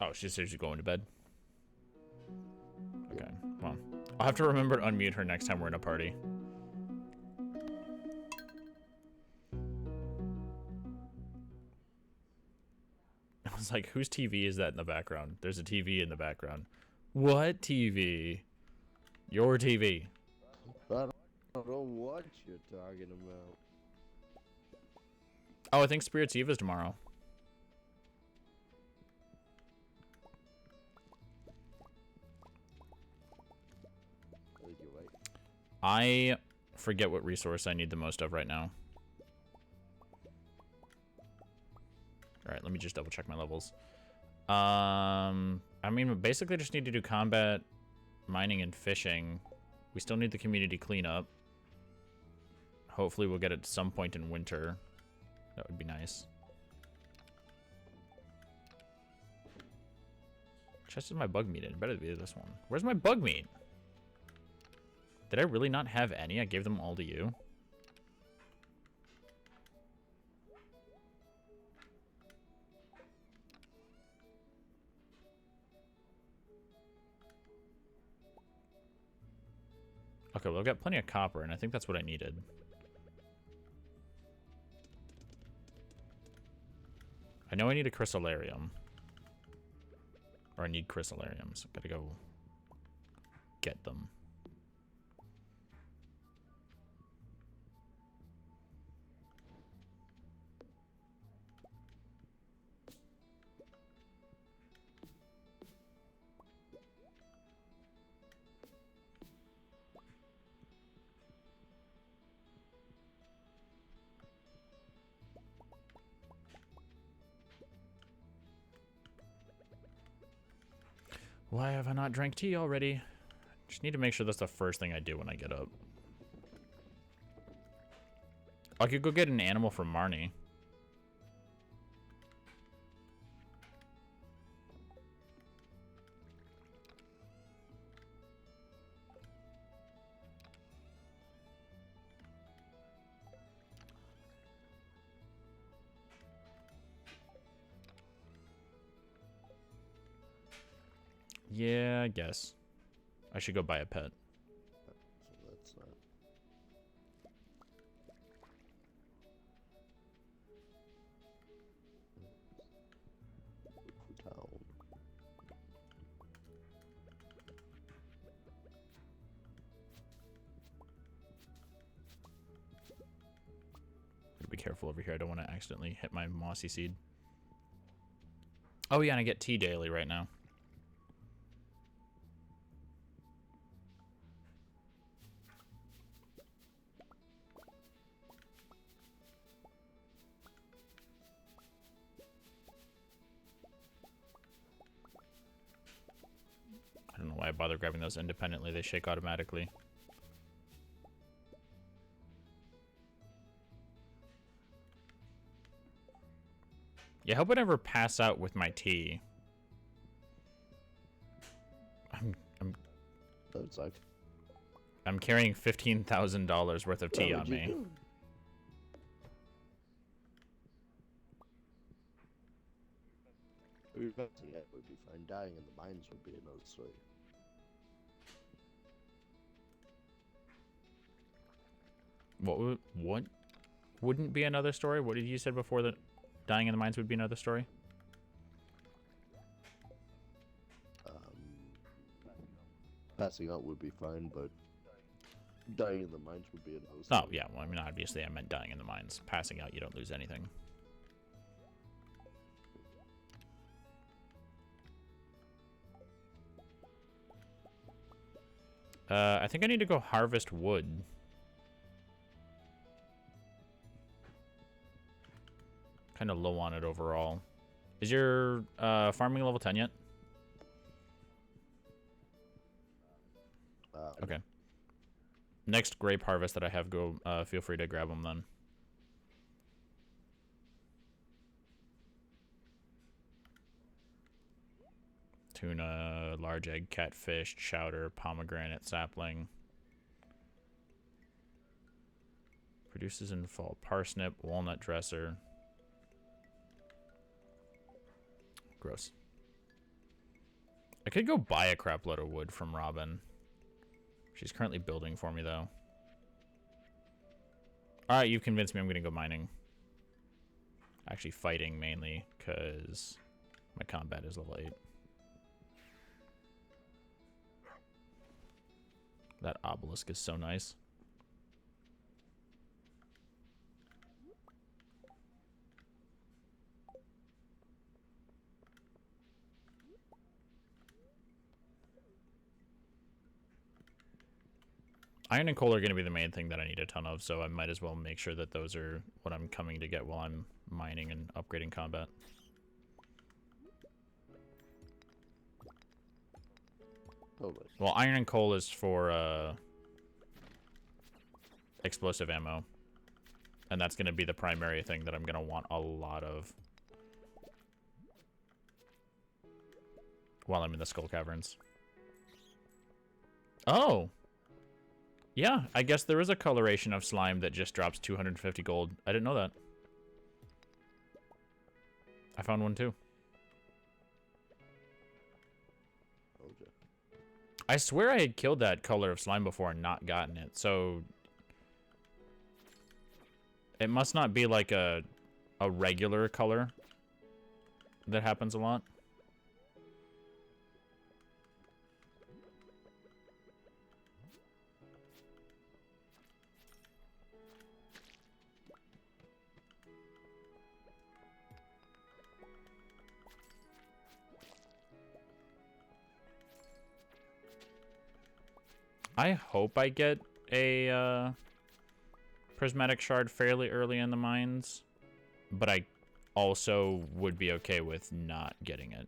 Oh, she's seriously going to bed. Okay, well, I'll have to remember to unmute her next time we're in a party. I was like, whose TV is that in the background? There's a TV in the background. What TV? Your TV. I don't know what you're talking about. Oh, I think Spirit's Eve is tomorrow. You're right. I forget what resource I need the most of right now. Alright, let me just double check my levels. I mean, basically just need to do combat, mining, and fishing. We still need the community cleanup. Hopefully we'll get it at some point in winter. That would be nice. Chest is my bug meat. It better be this one. Where's my bug meat? Did I really not have any? I gave them all to you. Okay, well, I've got plenty of copper, and I think that's what I needed. I know I need a chrysallarium. Or I need chrysallariums. Gotta go get them. Why have I not drank tea already? Just need to make sure that's the first thing I do when I get up. I could go get an animal from Marnie. Yeah, I guess. I should go buy a pet. So that's not. Town. Be careful over here. I don't want to accidentally hit my mossy seed. Oh yeah, and I get tea daily right now. I don't know why I bother grabbing those independently. They shake automatically. Yeah, I hope I never pass out with my tea. That would suck. I'm carrying $15,000 worth of tea on me. Yeah, it would be fine. Dying in the mines would be another story. What wouldn't be another story? What did you said before that dying in the mines would be another story? Passing out would be fine, but dying in the mines would be another story. Oh, yeah. Well, I mean, obviously I meant dying in the mines. Passing out, you don't lose anything. I think I need to go harvest wood. Kind of low on it overall. Is your farming level 10 yet? Okay. Next grape harvest that I have, go feel free to grab them then. Tuna, large egg, catfish, chowder, pomegranate, sapling. Produces in fall. Parsnip, walnut dresser. Gross. I could go buy a crap load of wood from Robin. She's currently building for me, though. Alright, you've convinced me I'm going to go mining. Actually, fighting, mainly, because my combat is level 8. That obelisk is so nice. Iron and coal are going to be the main thing that I need a ton of, so I might as well make sure that those are what I'm coming to get while I'm mining and upgrading combat. Totally. Well, iron and coal is for explosive ammo. And that's going to be the primary thing that I'm going to want a lot of while I'm in the Skull Caverns. Oh! Yeah, I guess there is a coloration of slime that just drops 250 gold. I didn't know that. I found one too. Okay. I swear I had killed that color of slime before and not gotten it, so it must not be like a regular color that happens a lot. I hope I get a prismatic shard fairly early in the mines, but I also would be okay with not getting it.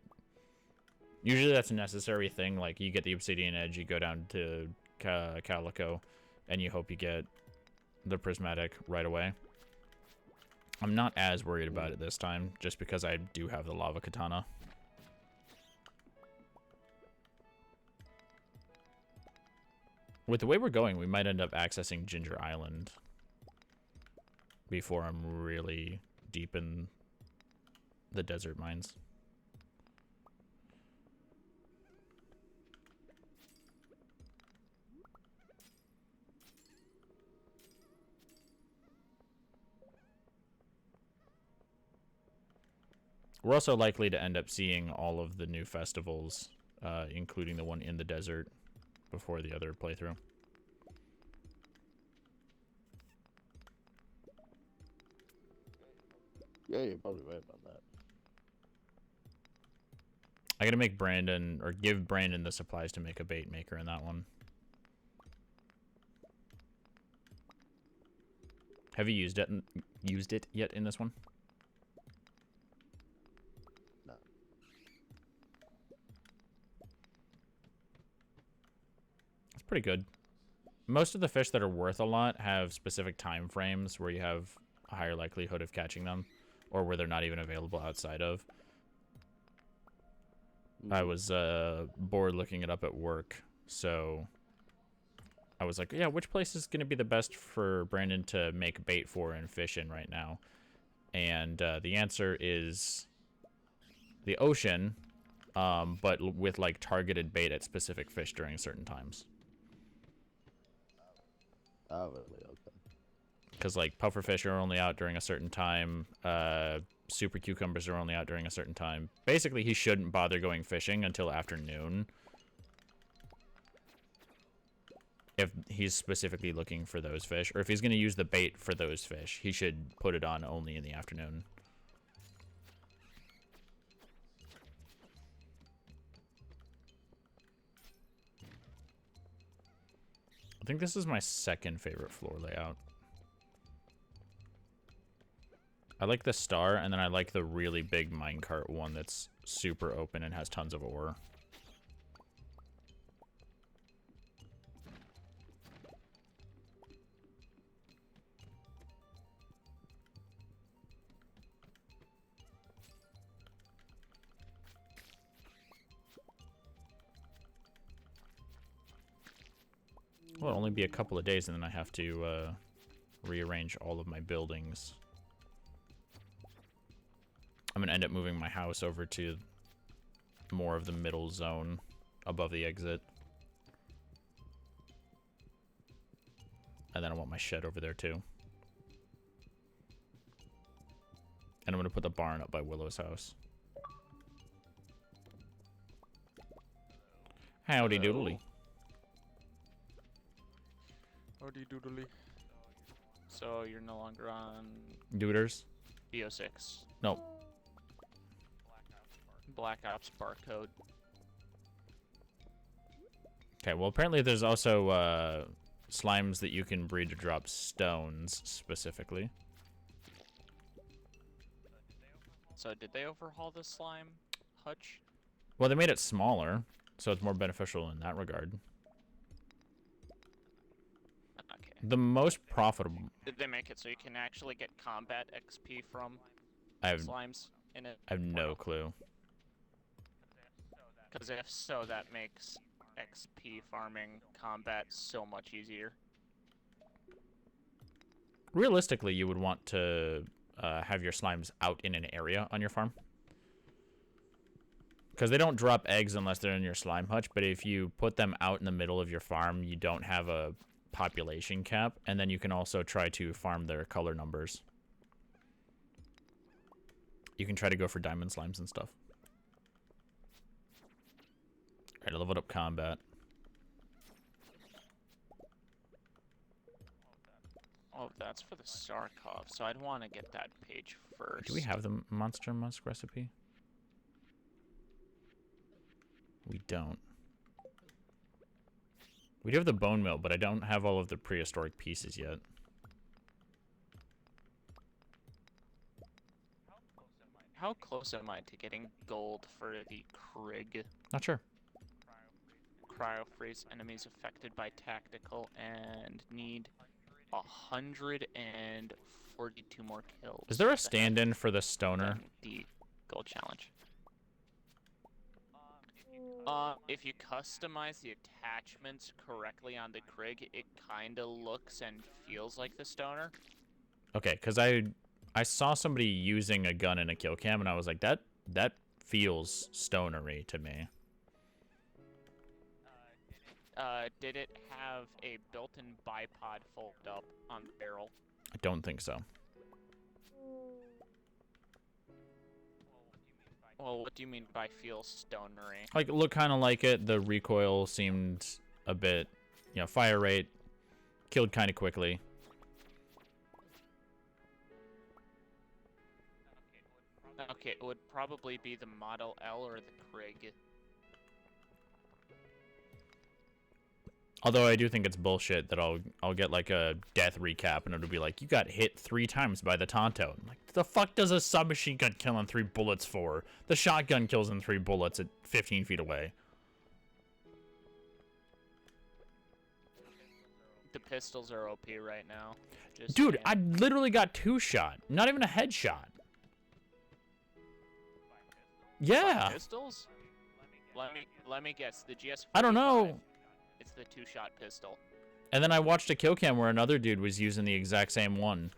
Usually that's a necessary thing, like you get the obsidian edge, you go down to Calico, and you hope you get the prismatic right away. I'm not as worried about it this time, just because I do have the lava katana. With the way we're going, we might end up accessing Ginger Island before I'm really deep in the desert mines. We're also likely to end up seeing all of the new festivals, including the one in the desert, before the other playthrough. Yeah, you're probably right about that. I gotta make Brandon, or give Brandon the supplies to make a bait maker in that one. Have you used it yet in this one? No. It's pretty good. Most of the fish that are worth a lot have specific time frames where you have a higher likelihood of catching them, or where they're not even available outside of. I was bored looking it up at work, so I was like, yeah, which place is going to be the best for Brandon to make bait for and fish in right now? And the answer is the ocean, but with like targeted bait at specific fish during certain times. Oh, really? Okay. Because like pufferfish are only out during a certain time. Super cucumbers are only out during a certain time. Basically, he shouldn't bother going fishing until afternoon, if he's specifically looking for those fish, or if he's going to use the bait for those fish, he should put it on only in the afternoon. I think this is my second favorite floor layout. I like the star, and then I like the really big minecart one that's super open and has tons of ore. Well, it'll only be a couple of days, and then I have to rearrange all of my buildings. I'm going to end up moving my house over to more of the middle zone above the exit. And then I want my shed over there too. And I'm gonna put the barn up by Willow's house. Howdy doodly. Howdy doodly. So you're no longer on Dooders? BO6. Nope. Black Ops barcode. Okay, well apparently there's also slimes that you can breed to drop stones specifically. So did they overhaul the slime hutch? Well, they made it smaller, so it's more beneficial in that regard. Okay. The most profitable... Did they make it so you can actually get combat XP from I have slimes in it? no clue. Because if so, that makes XP farming combat so much easier. Realistically, you would want to have your slimes out in an area on your farm. Because they don't drop eggs unless they're in your slime hutch, but if you put them out in the middle of your farm, you don't have a population cap, and then you can also try to farm their color numbers. You can try to go for diamond slimes and stuff. Alright, I leveled up combat. Oh, that's for the Sarkov, so I'd want to get that page first. Do we have the Monster Musk recipe? We don't. We do have the bone meal, but I don't have all of the prehistoric pieces yet. How close am I to getting gold for the Krig? Not sure. Cryo-freeze enemies affected by tactical and need 142 more kills. Is there a stand-in for the stoner? The gold challenge. If you customize the attachments correctly on the Krig, it kind of looks and feels like the stoner. Okay, because I saw somebody using a gun in a kill cam, and I was like, that feels stonery to me. Did it have a built-in bipod fold up on the barrel? I don't think so. Well, what do you mean by feel stonery? Like, it looked kind of like it. The recoil seemed a bit, you know, fire rate, killed kind of quickly. Okay, it would probably be the Model L or the Krig. Although I do think it's bullshit that I'll get like a death recap and it'll be like, you got hit 3 times by the Tonto. I'm like, the fuck does a submachine gun kill in 3 bullets for? The shotgun kills in 3 bullets at 15 feet away. The pistols are OP right now. Just Dude, saying. I literally got 2 shot. Not even a headshot. Yeah. Pistols? Let me guess. The GS. I don't know. It's the 2-shot pistol. And then I watched a kill cam where another dude was using the exact same one.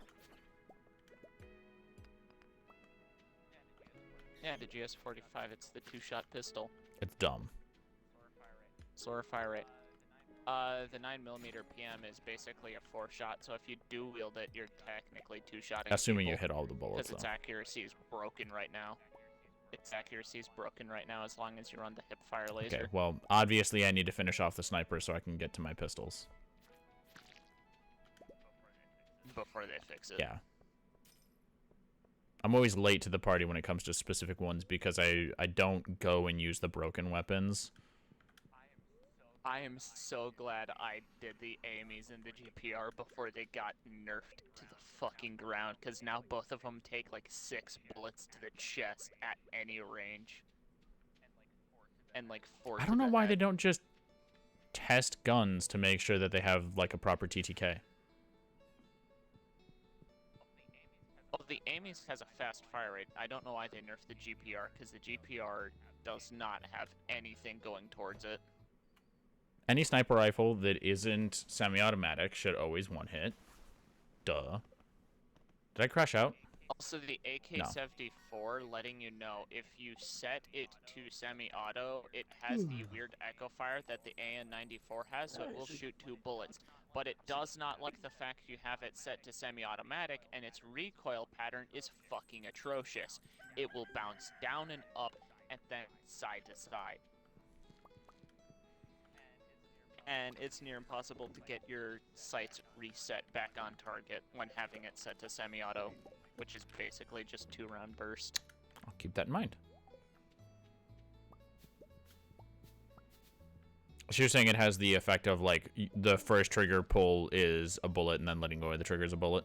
Yeah, the GS-45. It's the 2-shot pistol. It's dumb. Slower fire rate. The 9mm PM is basically a 4-shot, so if you do wield it, you're technically 2-shotting. Assuming you hit all the bullets, because its though. accuracy is broken right now. Its accuracy is broken right now as long as you run the hip fire laser. Okay, well, obviously I need to finish off the sniper so I can get to my pistols. Before they fix it. Yeah. I'm always late to the party when it comes to specific ones because I don't go and use the broken weapons. I am so glad I did the AMEs and the GPR before they got nerfed to the fucking ground, because now both of them take like 6 bullets to the chest at any range. And like 4 I don't know why they don't just test guns to make sure that they have like a proper TTK. Oh, the AMEs has a fast fire rate. I don't know why they nerfed the GPR, because the GPR does not have anything going towards it. Any sniper rifle that isn't semi-automatic should always one hit. Duh. Did I crash out? Also, the AK-74 letting you know if you set it to semi-auto, it has the weird echo fire that the AN-94 has, so it will shoot 2 bullets. But it does not like the fact you have it set to semi-automatic, and its recoil pattern is fucking atrocious. It will bounce down and up, and then side to side. And it's near impossible to get your sights reset back on target when having it set to semi-auto, which is basically just 2-round burst. I'll keep that in mind. So you're saying it has the effect of, like, the first trigger pull is a bullet and then letting go of the trigger is a bullet?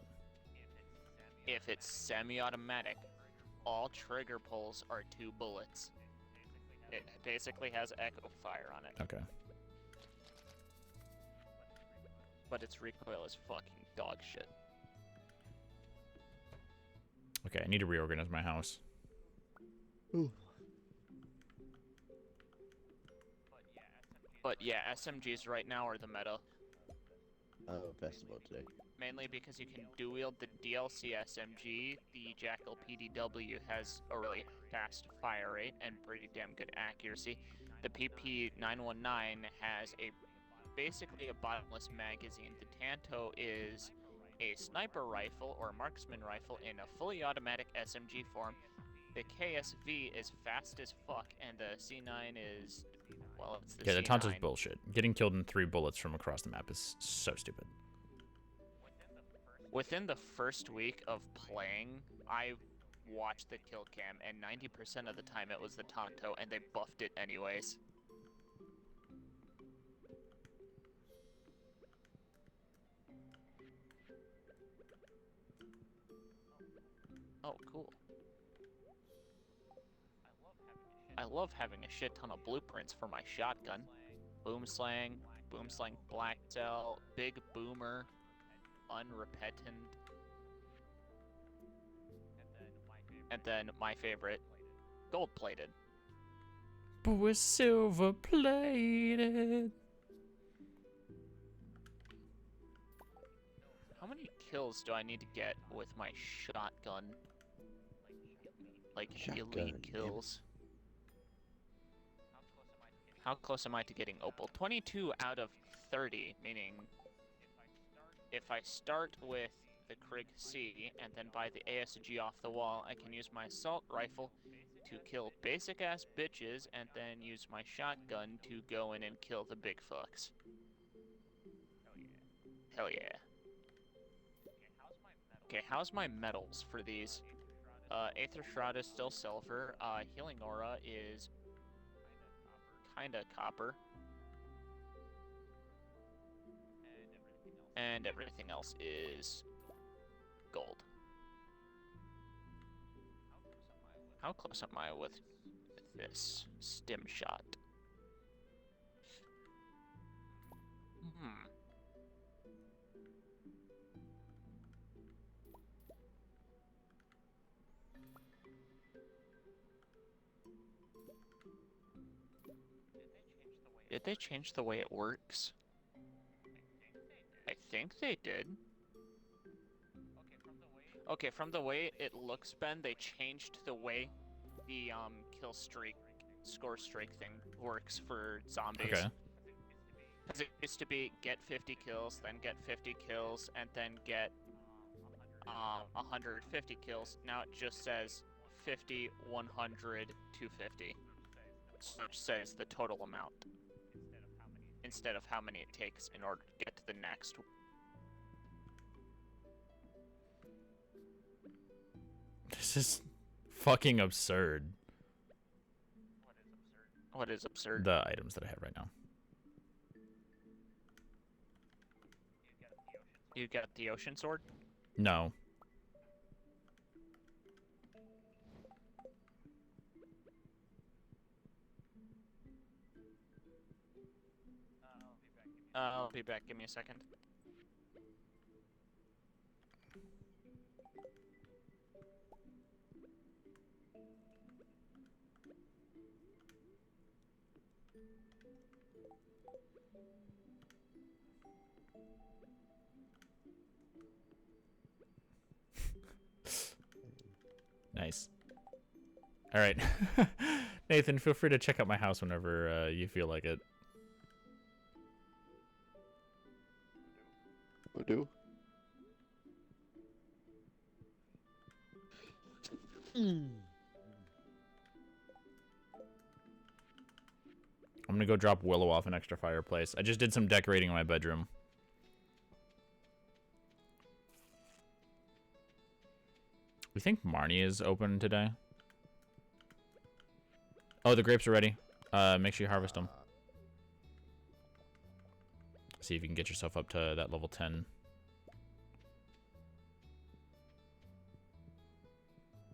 If it's semi-automatic, all trigger pulls are 2 bullets. It basically has echo fire on it. Okay. But its recoil is fucking dog shit. Okay, I need to reorganize my house. Ooh. But yeah, SMGs right now are the meta. I have a festival today. Mainly because you can dual-wield the DLC SMG. The Jackal PDW has a really fast fire rate and pretty damn good accuracy. The PP919 has basically a bottomless magazine. The Tanto is a sniper rifle or marksman rifle in a fully automatic SMG form. The KSV is fast as fuck, and the C9 is, well, it's the C9. Yeah, the Tanto's bullshit. Getting killed in 3 bullets from across the map is so stupid. Within the first week of playing, I watched the kill cam, and 90% of the time it was the Tanto, and they buffed it anyways. Oh, cool. I love having a shit ton of blueprints for my shotgun. Boomslang Black Cell, Big Boomer, Unrepentant, and then my favorite, Gold Plated. But we're silver plated. How many kills do I need to get with my shotgun? Like elite kills. How close am I to getting Opal? 22 out of 30, meaning if I start with the Krig C and then buy the ASG off the wall, I can use my assault rifle to kill basic ass bitches and then use my shotgun to go in and kill the big fucks. Hell yeah. Okay, how's my metals for these? Aether Shroud is still silver. Healing Aura is kinda copper. And everything else is gold. How close am I with this stim shot? Did they change the way it works? I think they did. Okay, from the way it looks, Ben, they changed the way the kill streak, score streak thing works for zombies. Okay. Because it used to be get 50 kills, then get 50 kills, and then get 150 kills. Now it just says 50, 100, 250. So it says the total amount instead of how many it takes in order to get to the next. This is fucking absurd. What is absurd? The items that I have right now. You got the ocean sword? No. I'll be back. Give me a second. Nice. All right. Nathan, feel free to check out my house whenever you feel like it. I do. I'm gonna go drop Willow off an extra fireplace. I just did some decorating in my bedroom. We think Marnie is open today. Oh, the grapes are ready. Make sure you harvest them. See if you can get yourself up to that level 10.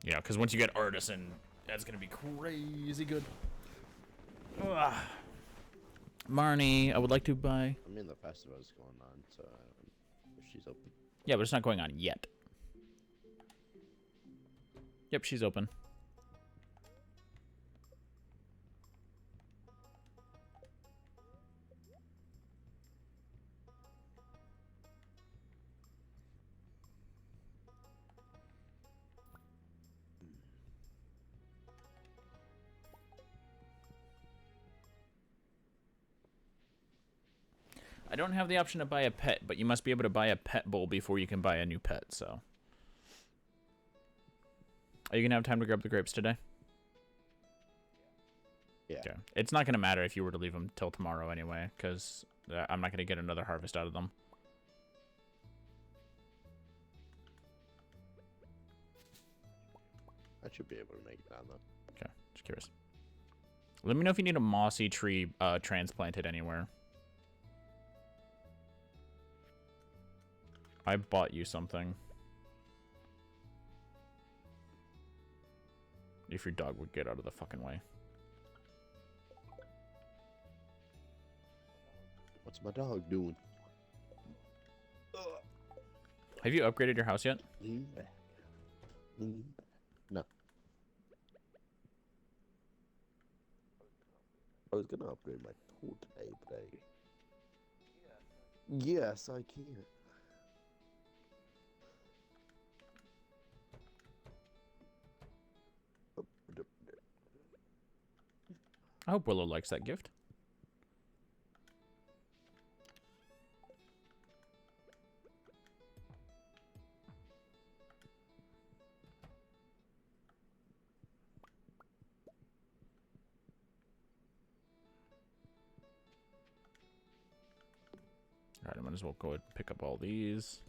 You know, because once you get Artisan, that's going to be crazy good. Ugh. Marnie, I would like to buy... I mean, the festival is going on, so if she's open. Yeah, but it's not going on yet. Yep, she's open. I don't have the option to buy a pet, but you must be able to buy a pet bowl before you can buy a new pet, so. Are you going to have time to grab the grapes today? Yeah. Okay. It's not going to matter if you were to leave them till tomorrow anyway, because I'm not going to get another harvest out of them. I should be able to make it down, though. Okay, just curious. Let me know if you need a mossy tree transplanted anywhere. I bought you something. If your dog would get out of the fucking way. What's my dog doing? Have you upgraded your house yet? Lean back. Lean back. No. I was gonna upgrade my tool today, but I... Yes, I can. I hope Willow likes that gift. Alright, I might as well go ahead and pick up all these.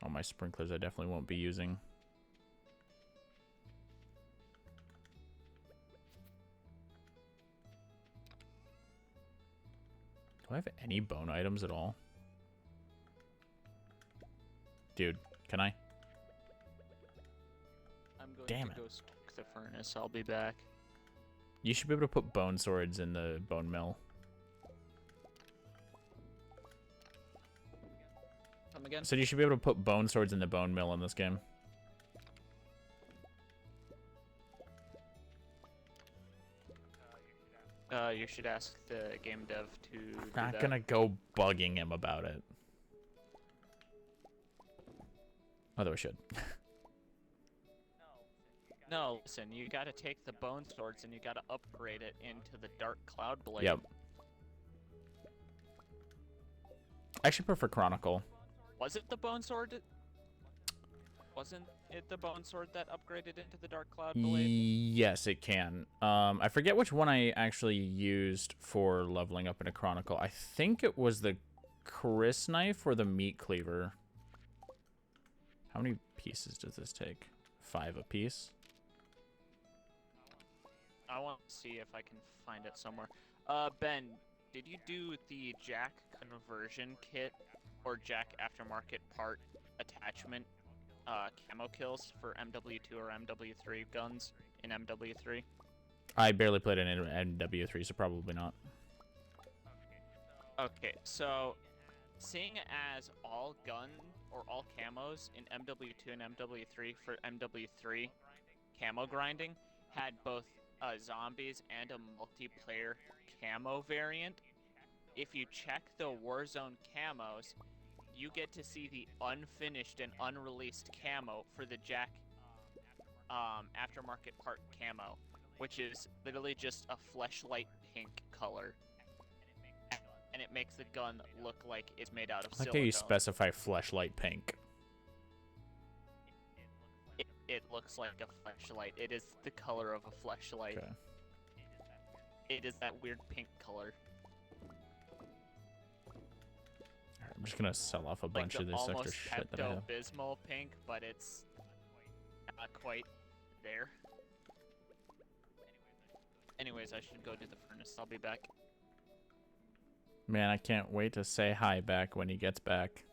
All my sprinklers I definitely won't be using. Do I have any bone items at all? Dude, can I? I'm going Damn to it. go stoke the furnace. I'll be back. You should be able to put bone swords in the bone mill. Come again? So you should be able to put bone swords in the bone mill in this game. You should ask the game dev to do Not that. gonna go bugging him about it. Although I should. No, listen, you gotta take the bone swords and you gotta upgrade it into the dark cloud blade. Yep. I actually prefer Chronicle. Was it the bone sword? Wasn't it the bone sword that upgraded into the dark cloud blade? Yes, it can. I forget which one I actually used for leveling up in a Chronicle. I think it was the Chris knife or the meat cleaver. How many pieces does this take? 5 a piece? I want to see if I can find it somewhere. Ben, did you do the Jack conversion kit or Jack aftermarket part attachment camo kills for MW2 or MW3 guns in MW3? I barely played it in MW3, so probably not. Okay, so seeing as all gun or all camos in MW2 and MW3 for MW3 camo grinding had both zombies and a multiplayer camo variant, if you check the Warzone camos, you get to see the unfinished and unreleased camo for the Jack aftermarket part camo, which is literally just a fleshlight pink color, and it makes the gun look like it's made out of I like silicone. how you specify fleshlight pink. It looks like a fleshlight. It is the color of a fleshlight. Okay. It is that weird pink color. Alright, I'm just gonna sell off a Like bunch the of this extra almost shit that I have. Pepto-Bismol pink, but it's not quite there. Anyways, I should go do the furnace. I'll be back. Man, I can't wait to say hi back when he gets back.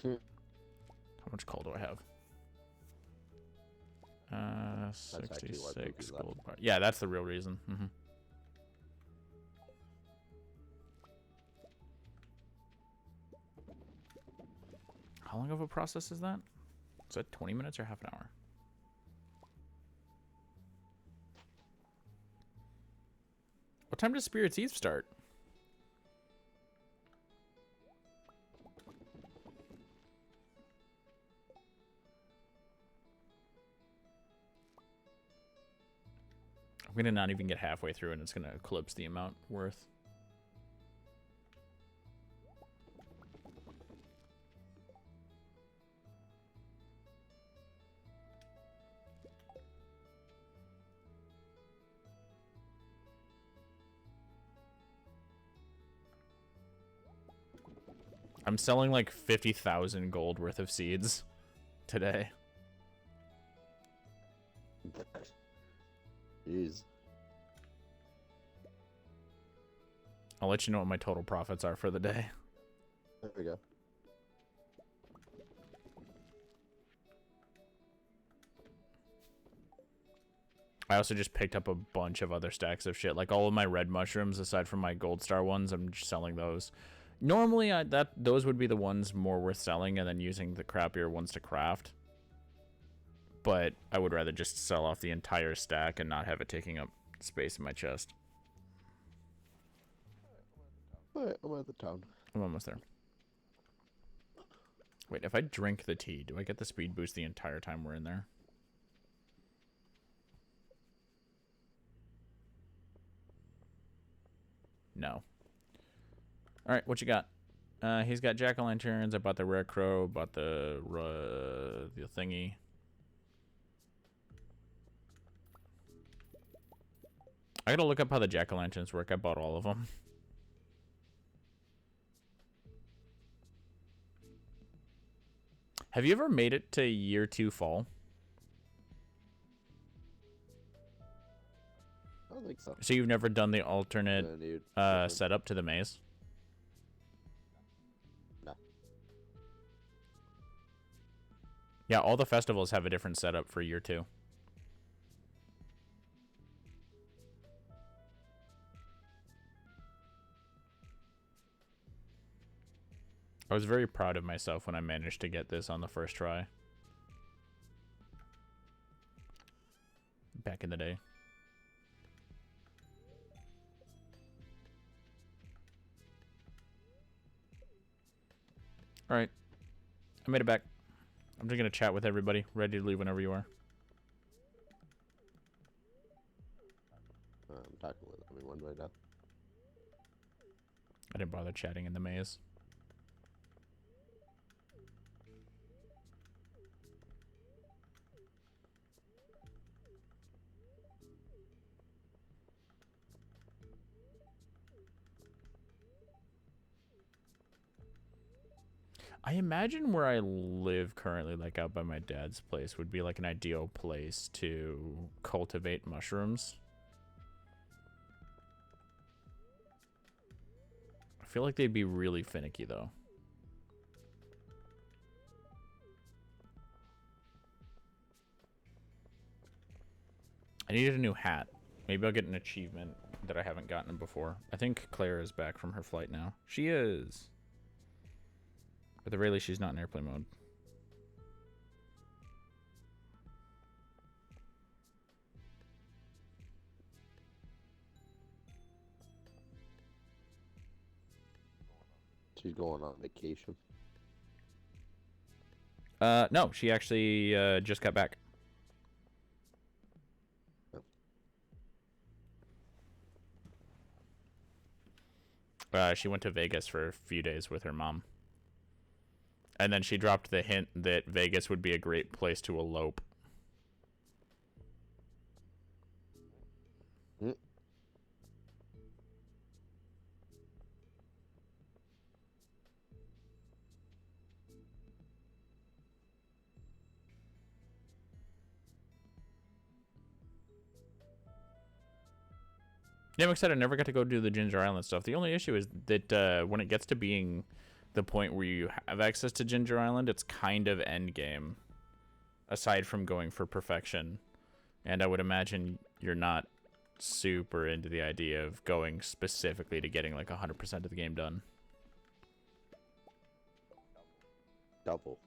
How much coal do I have? 66 gold bar. Yeah, that's the real reason. How long of a process is that? Is that 20 minutes or half an hour? What time does Spirit's Eve start? I'm gonna not even get halfway through and it's gonna eclipse the amount worth. I'm selling like 50,000 gold worth of seeds today. Jeez. I'll let you know what my total profits are for the day. There we go. I also just picked up a bunch of other stacks of shit. Like all of my red mushrooms, aside from my gold star ones, I'm just selling those. Normally, those would be the ones more worth selling and then using the crappier ones to craft. But I would rather just sell off the entire stack and not have it taking up space in my chest. Alright, I'm at the town. I'm almost there. Wait, if I drink the tea, do I get the speed boost the entire time we're in there? No. Alright, what you got? He's got jack-o'-lanterns. I bought the rare crow, bought the thingy. I gotta look up how the jack-o'-lanterns work. I bought all of them. Have you ever made it to year 2 fall? I don't think so. So you've never done the alternate setup to the maze? No. Yeah, all the festivals have a different setup for year 2. I was very proud of myself when I managed to get this on the first try. Back in the day. Alright. I made it back. I'm just going to chat with everybody. Ready to leave whenever you are. I'm talking with everyone right now. I didn't bother chatting in the maze. I imagine where I live currently, like out by my dad's place, would be like an ideal place to cultivate mushrooms. I feel like they'd be really finicky, though. I needed a new hat. Maybe I'll get an achievement that I haven't gotten before. I think Claire is back from her flight now. She is. At the very least, she's not in airplane mode. She's going on vacation. No, she actually just got back. She went to Vegas for a few days with her mom. And then she dropped the hint that Vegas would be a great place to elope. Yeah, I'm excited. I never got to go do the Ginger Island stuff. The only issue is that when it gets to being the point where you have access to Ginger Island, it's kind of end game, aside from going for perfection. And I would imagine you're not super into the idea of going specifically to getting like 100% of the game done. Double.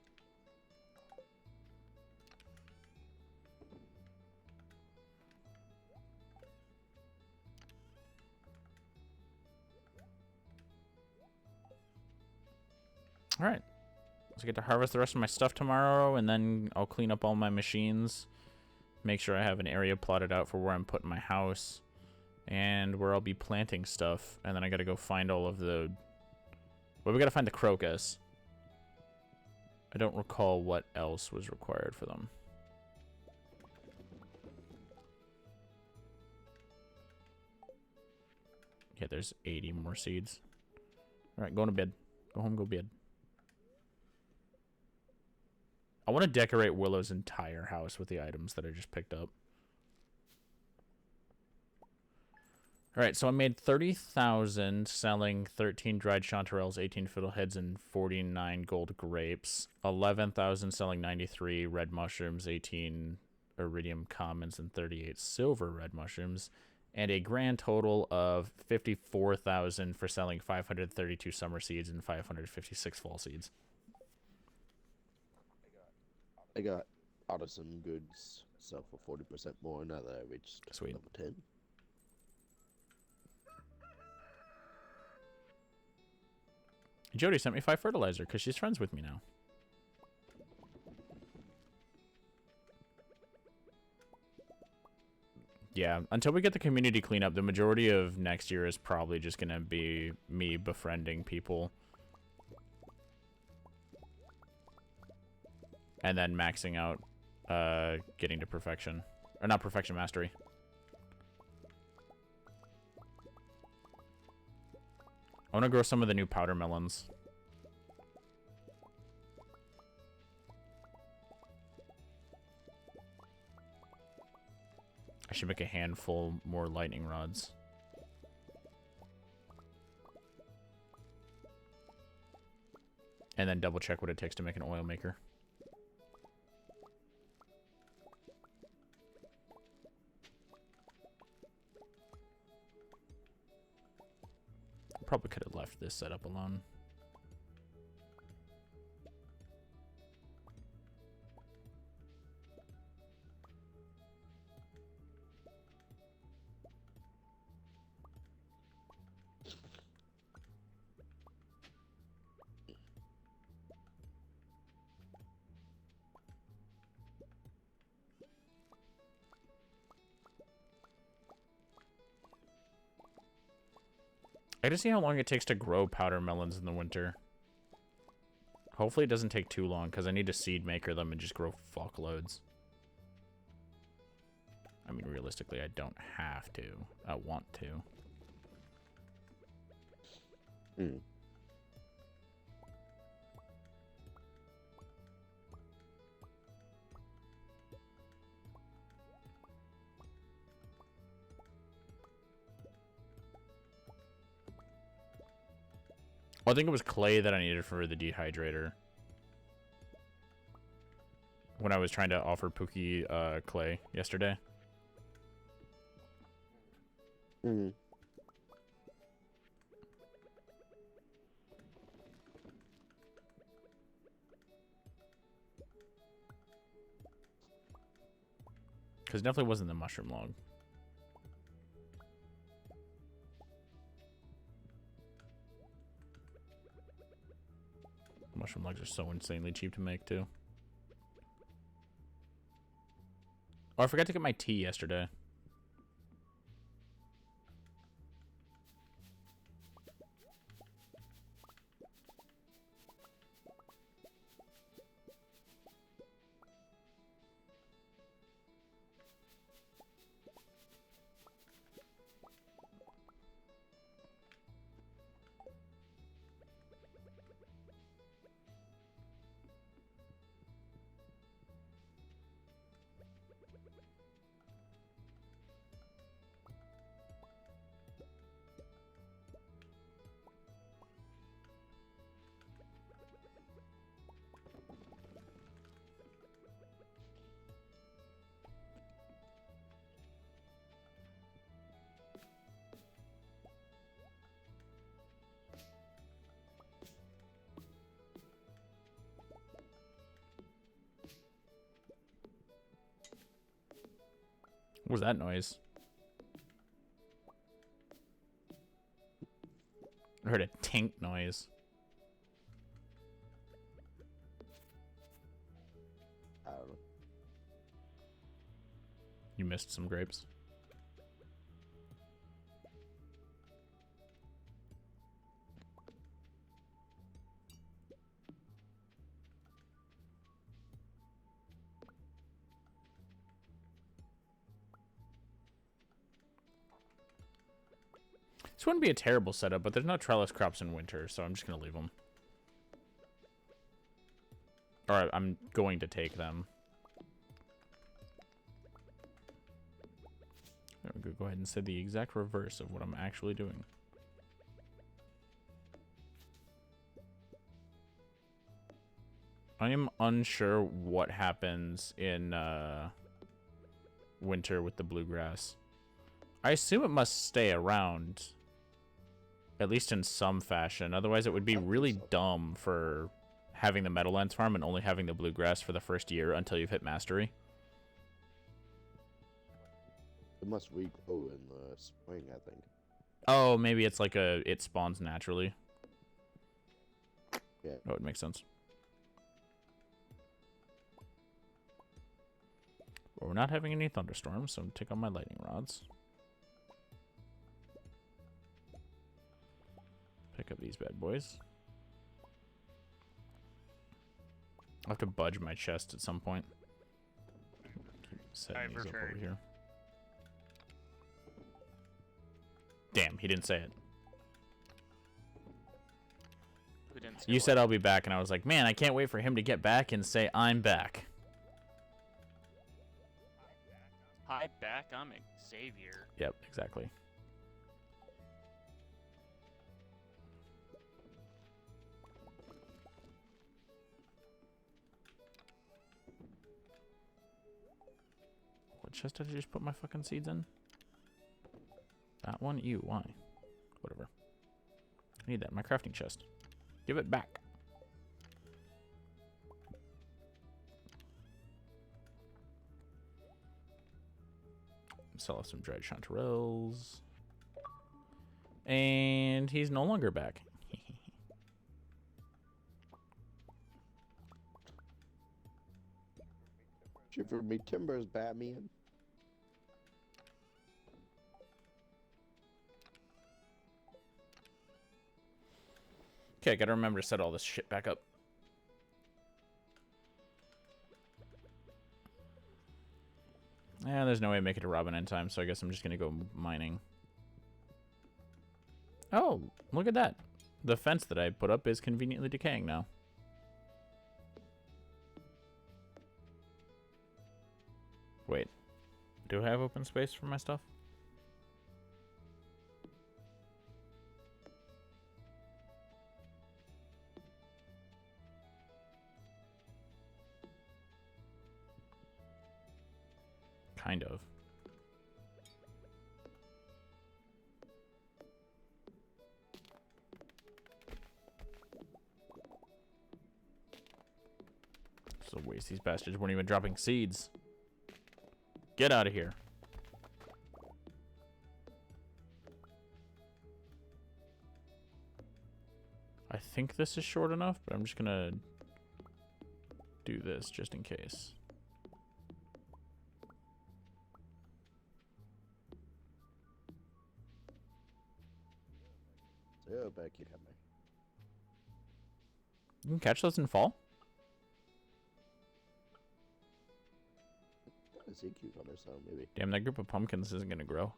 All right. So I get to harvest the rest of my stuff tomorrow, and then I'll clean up all my machines. Make sure I have an area plotted out for where I'm putting my house and where I'll be planting stuff. And then I got to go find all of the... Well, we got to find the crocus. I don't recall what else was required for them. Yeah, there's 80 more seeds. All right, going to bed. Go home, go bed. I want to decorate Willow's entire house with the items that I just picked up. All right, so I made 30,000 selling 13 dried chanterelles, 18 fiddleheads, and 49 gold grapes. 11,000 selling 93 red mushrooms, 18 iridium commons, and 38 silver red mushrooms. And a grand total of 54,000 for selling 532 summer seeds and 556 fall seeds. I got artisan goods, sell for 40% more now that I reached Sweet. level 10. Jody sent me 5 fertilizer because she's friends with me now. Yeah, until we get the community cleanup, the majority of next year is probably just going to be me befriending people. And then maxing out, getting to perfection. Or not perfection, mastery. I want to grow some of the new powder melons. I should make a handful more lightning rods. And then double check what it takes to make an oil maker. Probably could have left this setup alone. I gotta see how long it takes to grow powder melons in the winter. Hopefully it doesn't take too long, because I need to seed maker them and just grow fuckloads. I mean, realistically, I don't have to. I want to. Hmm. Well, I think it was clay that I needed for the dehydrator. When I was trying to offer Pookie clay yesterday. Mm-hmm. Because it definitely wasn't the mushroom log. Mushroom legs are so insanely cheap to make, too. Oh, I forgot to get my tea yesterday. What was that noise? I heard a tink noise. I don't know. You missed some grapes. This wouldn't be a terrible setup, but there's no trellis crops in winter, so I'm just going to leave them. Or I'm going to take them. I'm going to go ahead and say the exact reverse of what I'm actually doing. I am unsure what happens in winter with the bluegrass. I assume it must stay around, at least in some fashion. Otherwise, it would be really dumb for having the Meadowlands farm and only having the bluegrass for the first year until you've hit mastery. It must regrow in the spring, I think. Oh, maybe it's like it spawns naturally. Yeah. Oh, it makes sense. Well, we're not having any thunderstorms, so I'm take on my lightning rods. Pick up these bad boys. I'll have to budge my chest at some point. Keep setting these up over here. Damn, he didn't say it. Who didn't say You what? said I'll be back, and I was like, man, I can't wait for him to get back and say I'm back. Hi, back. I'm Xavier. Yep, exactly. What chest did I just put my fucking seeds in? That one? Ew, why? Whatever. I need that in my crafting chest. Give it back. Sell off some dried chanterelles. And he's no longer back. Shiver me timbers, Batman. Okay, I gotta remember to set all this shit back up. Yeah, there's no way to make it to Robin in time, so I guess I'm just gonna go mining. Oh, look at that. The fence that I put up is conveniently decaying now. Wait, do I have open space for my stuff? Kind of. So waste, these bastards weren't even dropping seeds. Get out of here. I I think this is short enough, but I'm just gonna do this just in case. So back you have me. You can catch those in fall? I see cucumbers, so maybe. Damn, that group of pumpkins isn't gonna grow.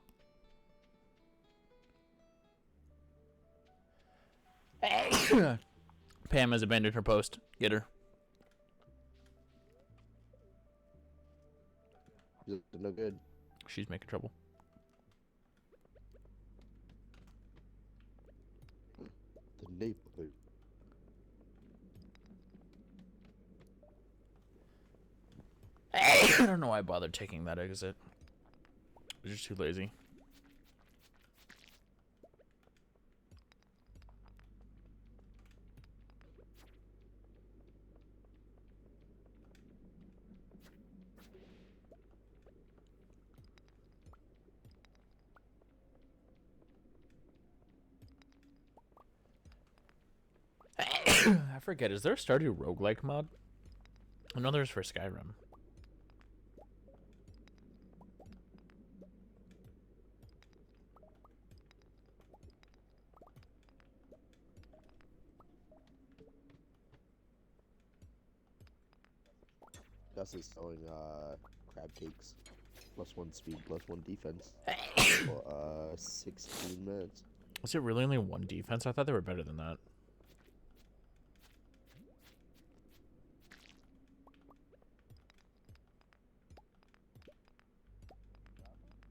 Pam has abandoned her post. Get her. Is it no good? She's making trouble. The neighborhood. I don't know why I bothered taking that exit. I was just too lazy. I forget, is there a Stardew roguelike mod? I know there's for Skyrim. Gus is selling crab cakes. +1 speed, +1 defense. For 16 minutes. Is it really only 1 defense? I thought they were better than that.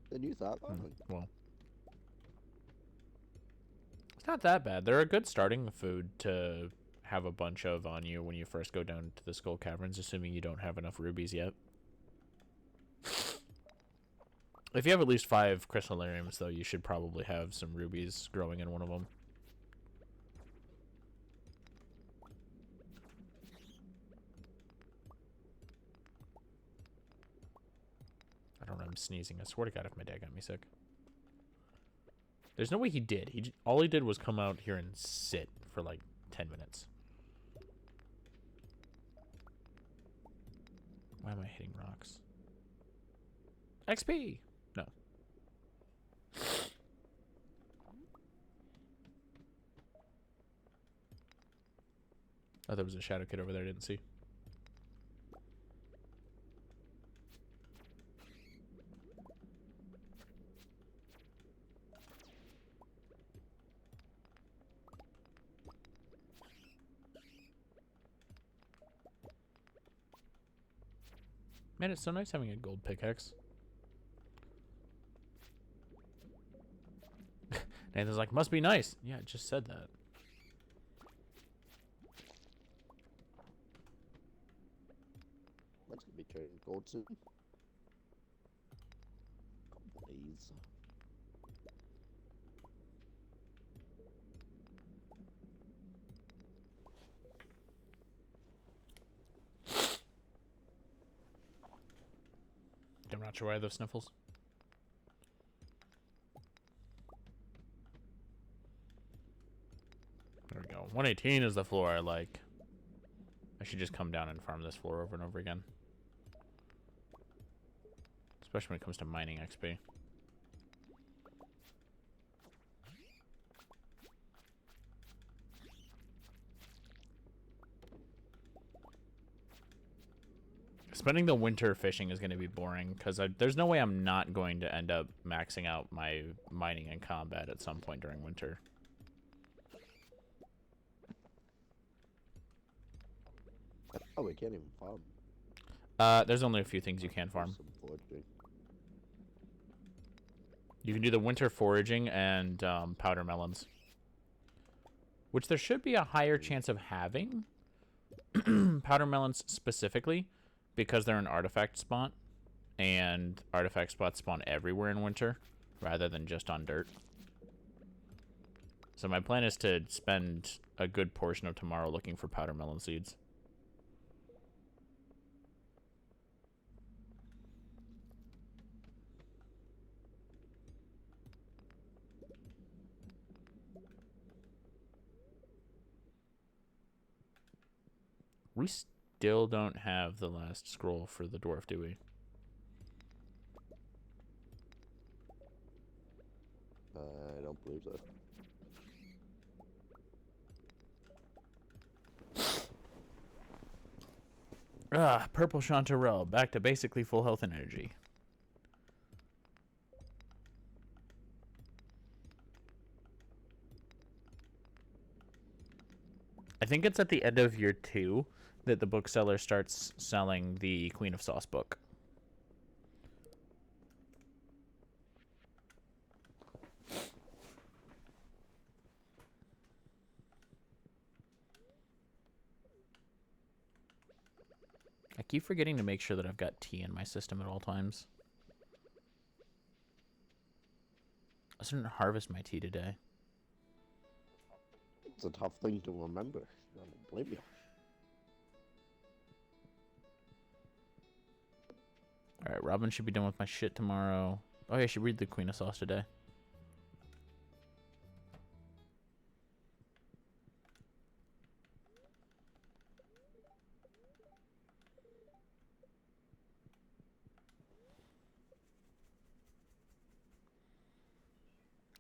Then you thought, Well, it's not that bad. They're a good starting food to have a bunch of on you when you first go down to the Skull Caverns, assuming you don't have enough rubies yet. If you have at least 5 crystallariums, though, you should probably have some rubies growing in one of them. I don't know, I'm sneezing. I swear to God if my dad got me sick. There's no way he did. All he did was come out here and sit for like 10 minutes. Why am I hitting rocks? XP! No. Oh, there was a shadow kid over there I didn't see. Man, it's so nice having a gold pickaxe. Nathan's like, must be nice. Yeah, I just said that. That's gonna be turning gold soon. Please. I'm not sure why I have those sniffles. There we go. 118 is the floor I like. I should just come down and farm this floor over and over again. Especially when it comes to mining XP. Spending the winter fishing is going to be boring because there's no way I'm not going to end up maxing out my mining and combat at some point during winter. Oh, we can't even farm. There's only a few things you can farm. Some foraging. You can do the winter foraging and powder melons, which there should be a higher chance of having. Powder melons specifically, because they're an artifact spot, and artifact spots spawn everywhere in winter, rather than just on dirt. So my plan is to spend a good portion of tomorrow looking for powder melon seeds. We still don't have the last scroll for the dwarf, do we? I don't believe so. Purple Chanterelle, back to basically full health and energy. I think it's at the end of year 2 that the bookseller starts selling the Queen of Sauce book. I keep forgetting to make sure that I've got tea in my system at all times. I didn't harvest my tea today. It's a tough thing to remember. I don't blame you. Alright, Robin should be done with my shit tomorrow. Oh, yeah, I should read the Queen of Sauce today.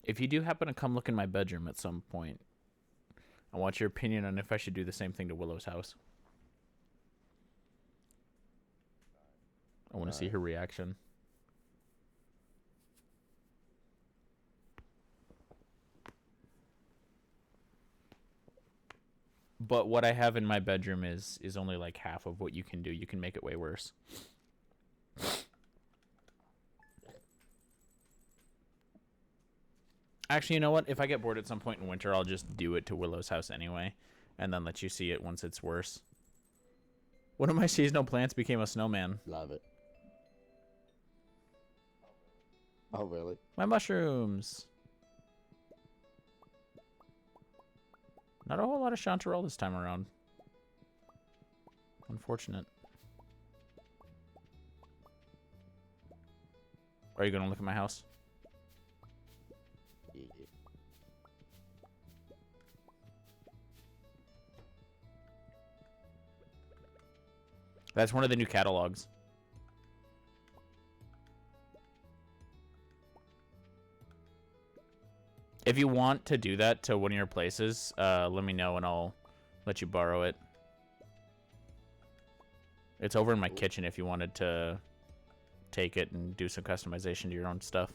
If you do happen to come look in my bedroom at some point, I want your opinion on if I should do the same thing to Willow's house. I want to see her reaction. But what I have in my bedroom is only like half of what you can do. You can make it way worse. Actually, you know what? If I get bored at some point in winter, I'll just do it to Willow's house anyway, and then let you see it once it's worse. One of my seasonal plants became a snowman. Love it. Oh, really? My mushrooms. Not a whole lot of chanterelle this time around. Unfortunate. Are you going to look at my house? Yeah. That's one of the new catalogs. If you want to do that to one of your places, let me know and I'll let you borrow it. It's over in my kitchen if you wanted to take it and do some customization to your own stuff.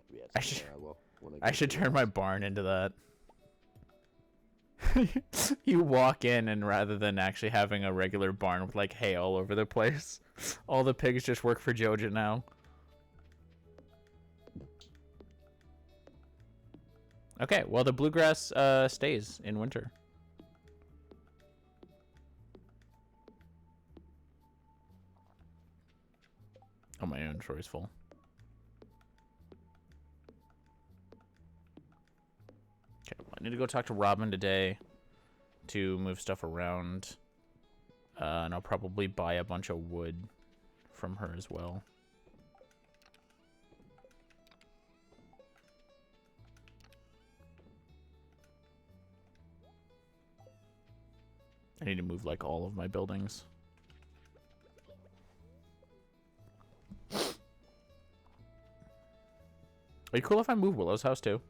Yeah, I should turn my barn into that. You walk in and rather than actually having a regular barn with like hay all over the place, all the pigs just work for Joja now. Okay, well the bluegrass stays in winter. Oh, my inventory's full. Okay, well, I need to go talk to Robin today to move stuff around. And I'll probably buy a bunch of wood from her as well. I need to move like all of my buildings. Are you cool if I move Willow's house too?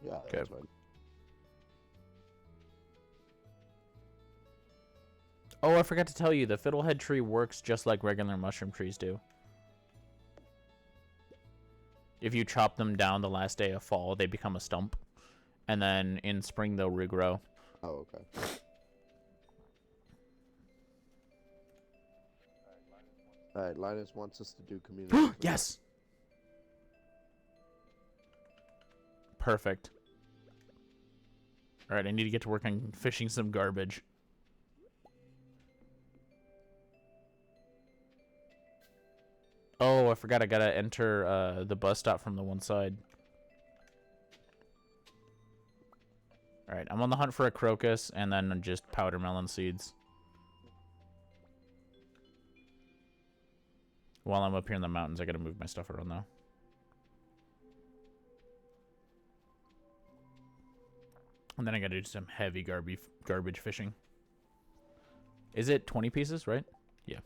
Yeah, okay. That's fine. Oh, I forgot to tell you, the fiddlehead tree works just like regular mushroom trees do. If you chop them down the last day of fall, they become a stump. And then in spring, they'll regrow. Oh, okay. Alright, Linus wants us to do community. Yes! Perfect. Alright, I need to get to work on fishing some garbage. Oh, I forgot I gotta enter the bus stop from the one side. Alright, I'm on the hunt for a crocus and then just powder melon seeds. While I'm up here in the mountains, I gotta move my stuff around though. And then I gotta do some heavy garbage fishing. Is it 20 pieces, right? Yeah.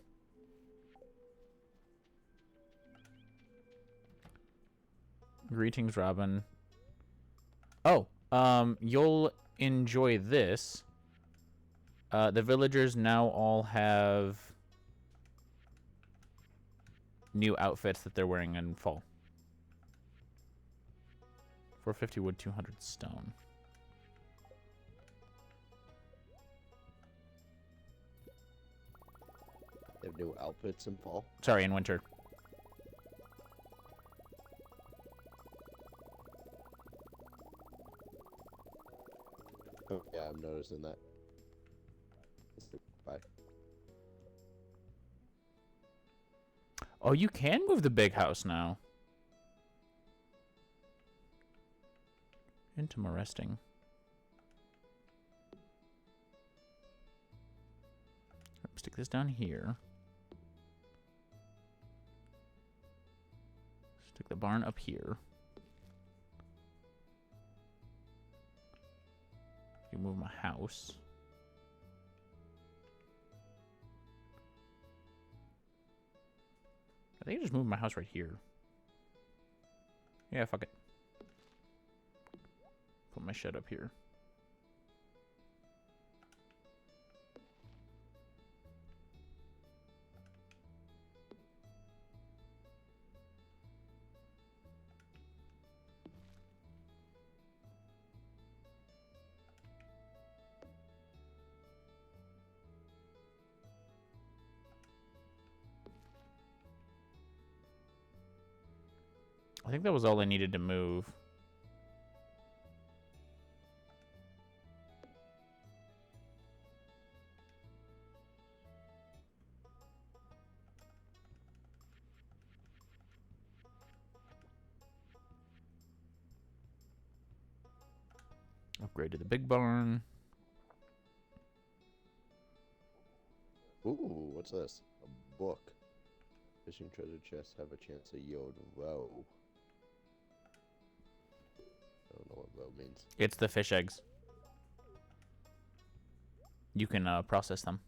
Greetings, Robin. Oh, you'll enjoy this. The villagers now all have new outfits that they're wearing in fall. 450 wood, 200 stone. They have new outfits in fall. Sorry, in winter. Oh, yeah, I'm noticing that. Bye. Oh, you can move the big house now. Interesting. Stick this down here. Stick the barn up here. You move my house. I think I just moved my house right here. Yeah, fuck it. Put my shed up here. I think that was all I needed to move. Upgrade to the big barn. Ooh, what's this? A book. Fishing treasure chests have a chance to yield roe. I don't know what roe means. It's the fish eggs. You can process them.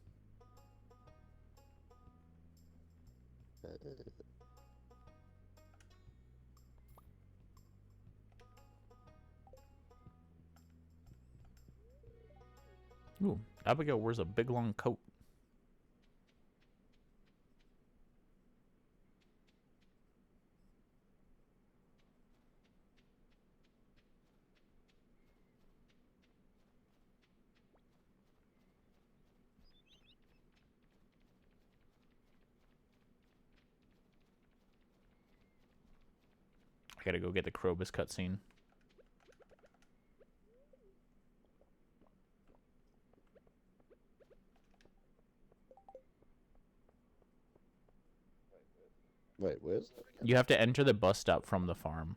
Ooh, Abigail wears a big long coat. I gotta go get the Krobus cutscene. Wait, where's that? You have to enter the bus stop from the farm.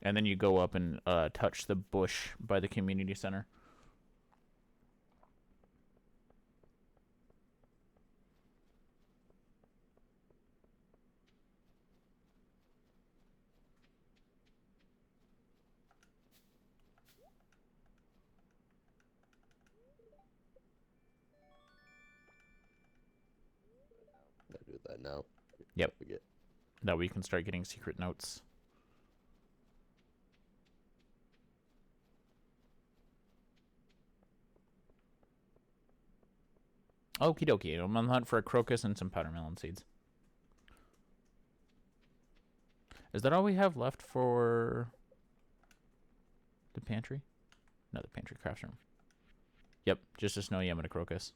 And then you go up and touch the bush by the community center. I do that now. Yep. Forget. That way you can start getting secret notes. Okie dokie. I'm on the hunt for a crocus and some powder melon seeds. Is that all we have left for the pantry? No, the pantry craft room. Yep, just a snow yam and a crocus.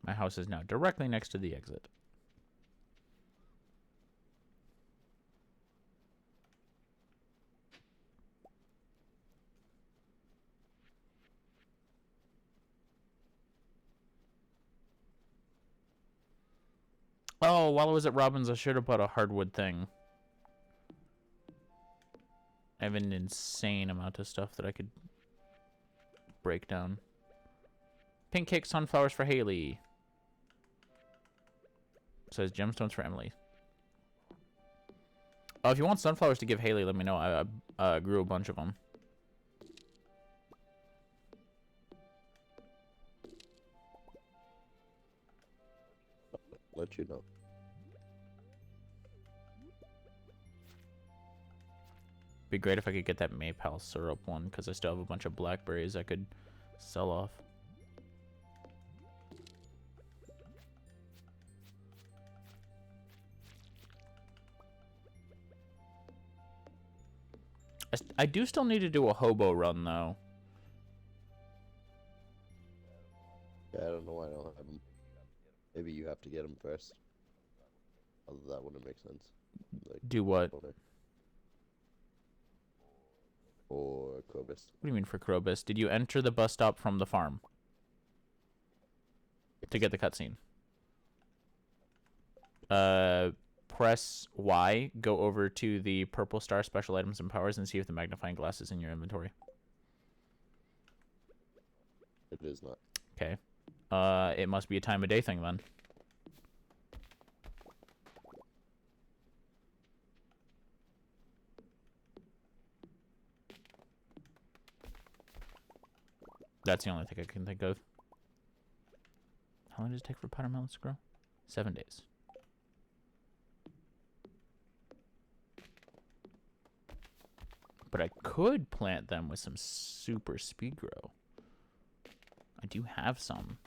My house is now directly next to the exit. Oh, while I was at Robin's, I should have bought a hardwood thing. I have an insane amount of stuff that I could break down. Pink cake sunflowers for Haley. Says gemstones for Emily. Oh, if you want sunflowers to give Haley, let me know. I grew a bunch of them. Let you know. Be great if I could get that maple syrup one, because I still have a bunch of blackberries I could sell off. I do still need to do a hobo run, though. Yeah, I don't know why I don't have them. Maybe you have to get them first. Although that wouldn't make sense. Like, Do what? Or Krobus. What do you mean for Krobus? Did you enter the bus stop from the farm to get the cutscene? Press Y, go over to the purple star special items and powers and see if the magnifying glass is in your inventory. It is not. Okay. It must be a time of day thing then. That's the only thing I can think of. How long does it take for powder melons to grow? 7 days. But I could plant them with some super speed grow. I do have some.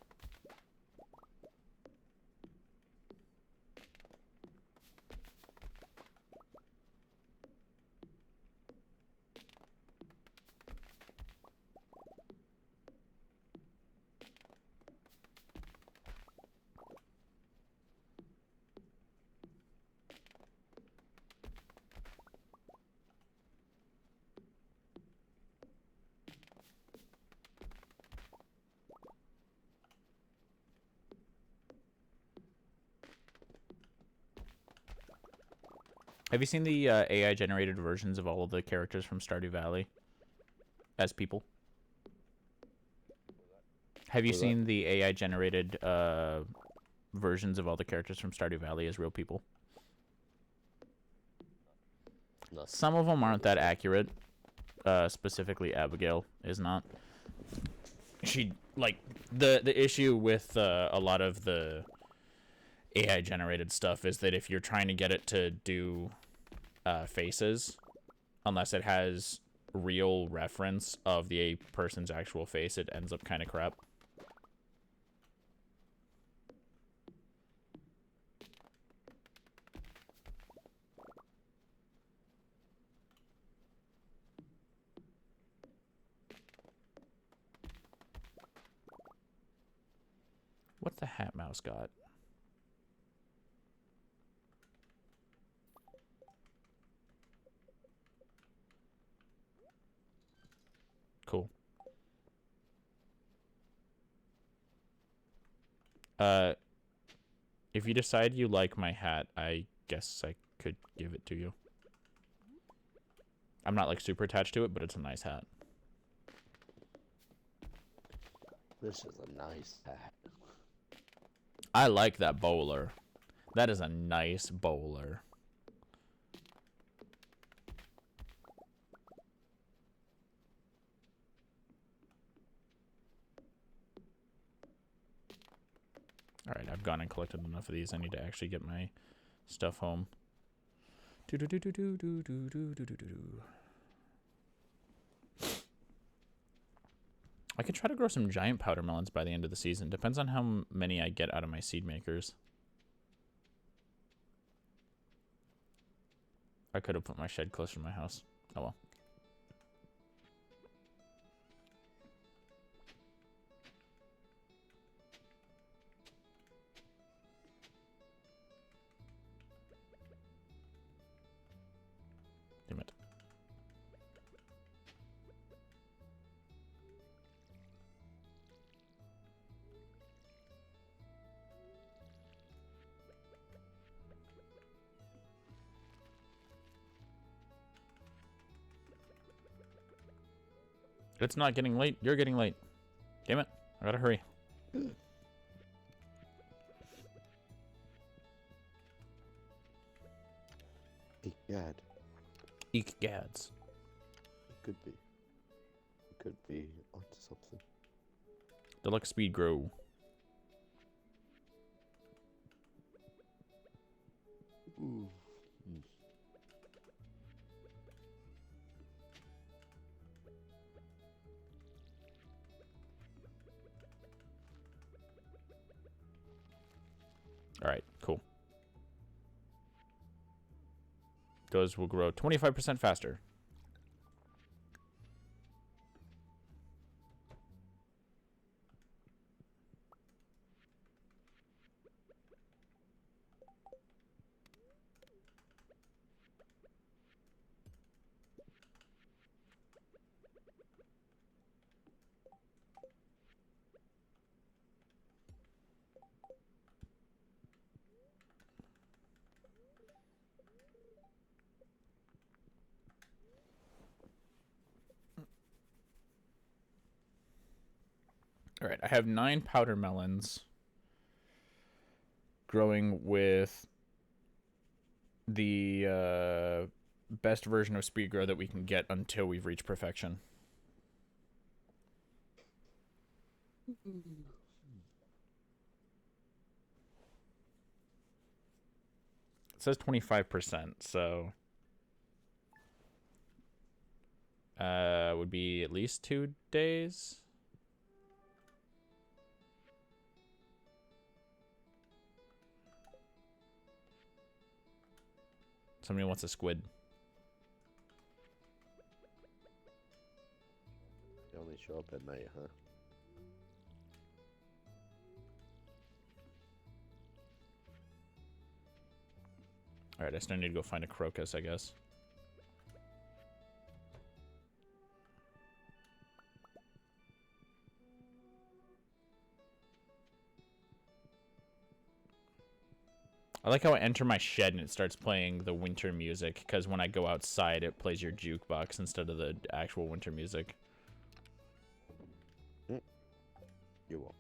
Have you seen the AI generated versions of all of the characters from Stardew Valley as people? Have you seen the AI generated versions of all the characters from Stardew Valley as real people? No. Some of them aren't that accurate. Specifically, Abigail is not. She, like, the issue with a lot of the AI generated stuff is that if you're trying to get it to do faces, unless it has real reference of the person's actual face, it ends up kind of crap. What's the hat mouse got? Cool. If you decide you like my hat, I guess I could give it to you. I'm not, like, super attached to it, but it's a nice hat. This is a nice hat. I like that bowler. That is a nice bowler. Alright, I've gone and collected enough of these. I need to actually get my stuff home. I could try to grow some giant powder melons by the end of the season. Depends on how many I get out of my seed makers. I could have put my shed closer to my house. Oh well. Damn it. It's not getting late. You're getting late. Damn it. I gotta hurry. Egad. Eek gads. It could be. It could be onto something. Deluxe speed grow. Ooh. Alright, cool. Those will grow 25% faster. Alright, I have 9 powder melons growing with the best version of speed grow that we can get until we've reached perfection. It says 25%, so would be at least 2 days. Somebody wants a squid. They only show up at night, huh? Alright, I still need to go find a crocus, I guess. I like how I enter my shed and it starts playing the winter music, because when I go outside, it plays your jukebox instead of the actual winter music. You're welcome.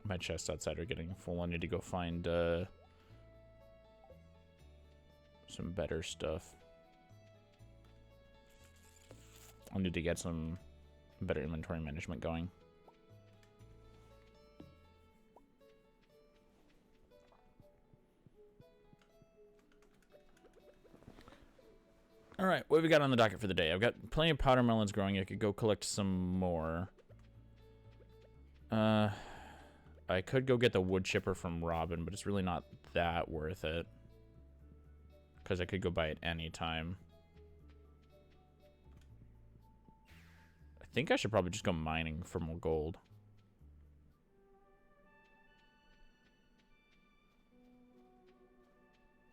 My chests outside are getting full. I need to go find some better stuff. I need to get some better inventory management going. Alright, what have we got on the docket for the day? I've got plenty of powder melons growing. I could go collect some more. I could go get the wood chipper from Robin, but it's really not that worth it. Because I could go buy it anytime. I think I should probably just go mining for more gold.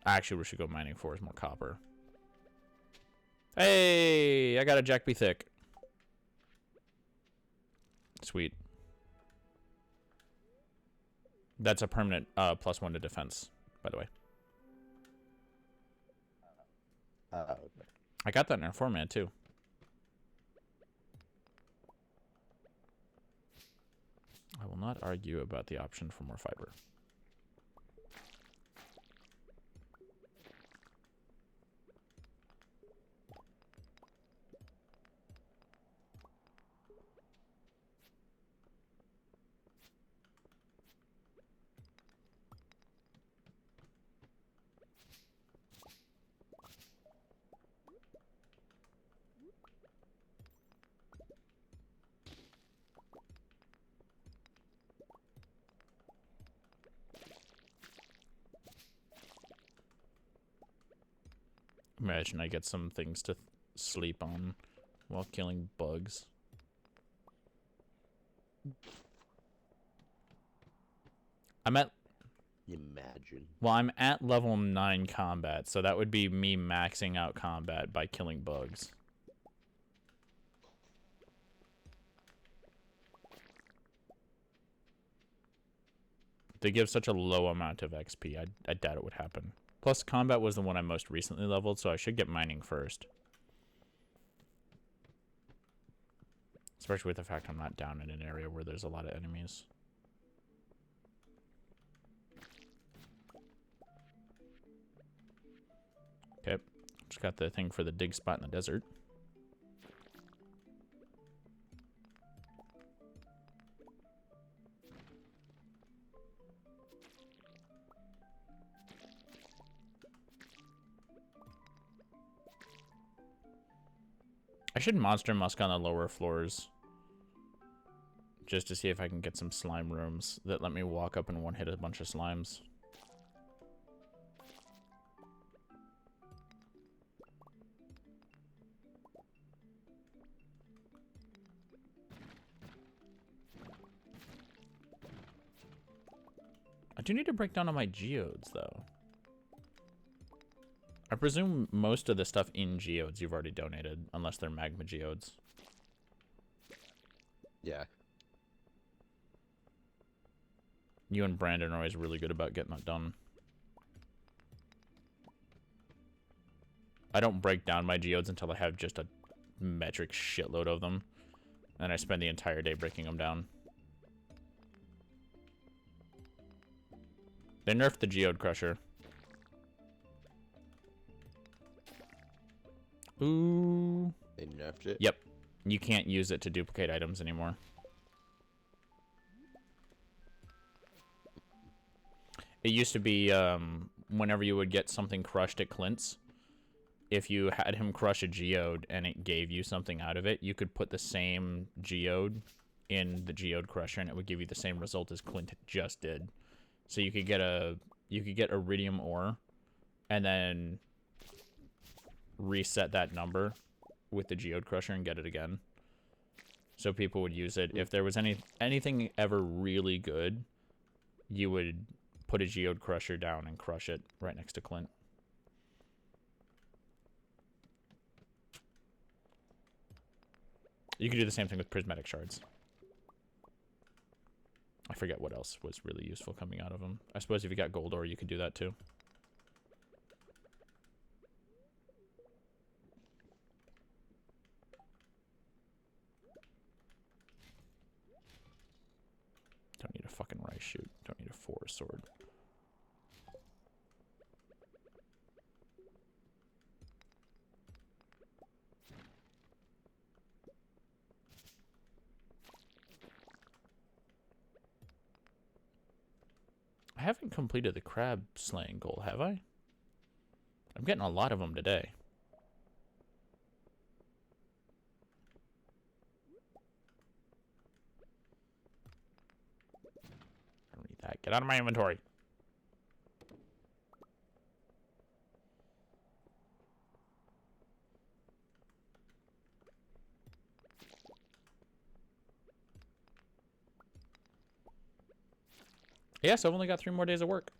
Actually, we should go mining for is more copper. Hey, I got a Jack B. Thick. Sweet. That's a permanent +1 to defense, by the way. Okay. I got that in our format, too. I will not argue about the option for more fiber. Imagine I get some things to sleep on while killing bugs. I'm at... Imagine. Well, I'm at level 9 combat, so that would be me maxing out combat by killing bugs. they give such a low amount of XP. I doubt it would happen. Plus, combat was the one I most recently leveled, so I should get mining first. Especially with the fact I'm not down in an area where there's a lot of enemies. Okay, just got the thing for the dig spot in the desert. I should monster musk on the lower floors. Just to see if I can get some slime rooms that let me walk up and one-hit a bunch of slimes. I do need to break down on my geodes, though. I presume most of the stuff in geodes you've already donated, unless they're magma geodes. Yeah. You and Brandon are always really good about getting that done. I don't break down my geodes until I have just a metric shitload of them. And I spend the entire day breaking them down. They nerfed the geode crusher. Ooh. They nerfed it? Yep. You can't use it to duplicate items anymore. It used to be whenever you would get something crushed at Clint's, if you had him crush a geode and it gave you something out of it, you could put the same geode in the geode crusher and it would give you the same result as Clint just did. So you could get iridium ore and then reset that number with the geode crusher and get it again. So people would use it. If there was anything ever really good, you would put a geode crusher down and crush it right next to Clint. You could do the same thing with prismatic shards. I forget what else was really useful coming out of them. I suppose if you got gold ore, you could do that too. Don't need a fucking rice shoot. Don't need a forest sword. I haven't completed the crab slaying goal, have I? I'm getting a lot of them today. I don't need that. Get out of my inventory. Yes, I've only got 3 more days of work.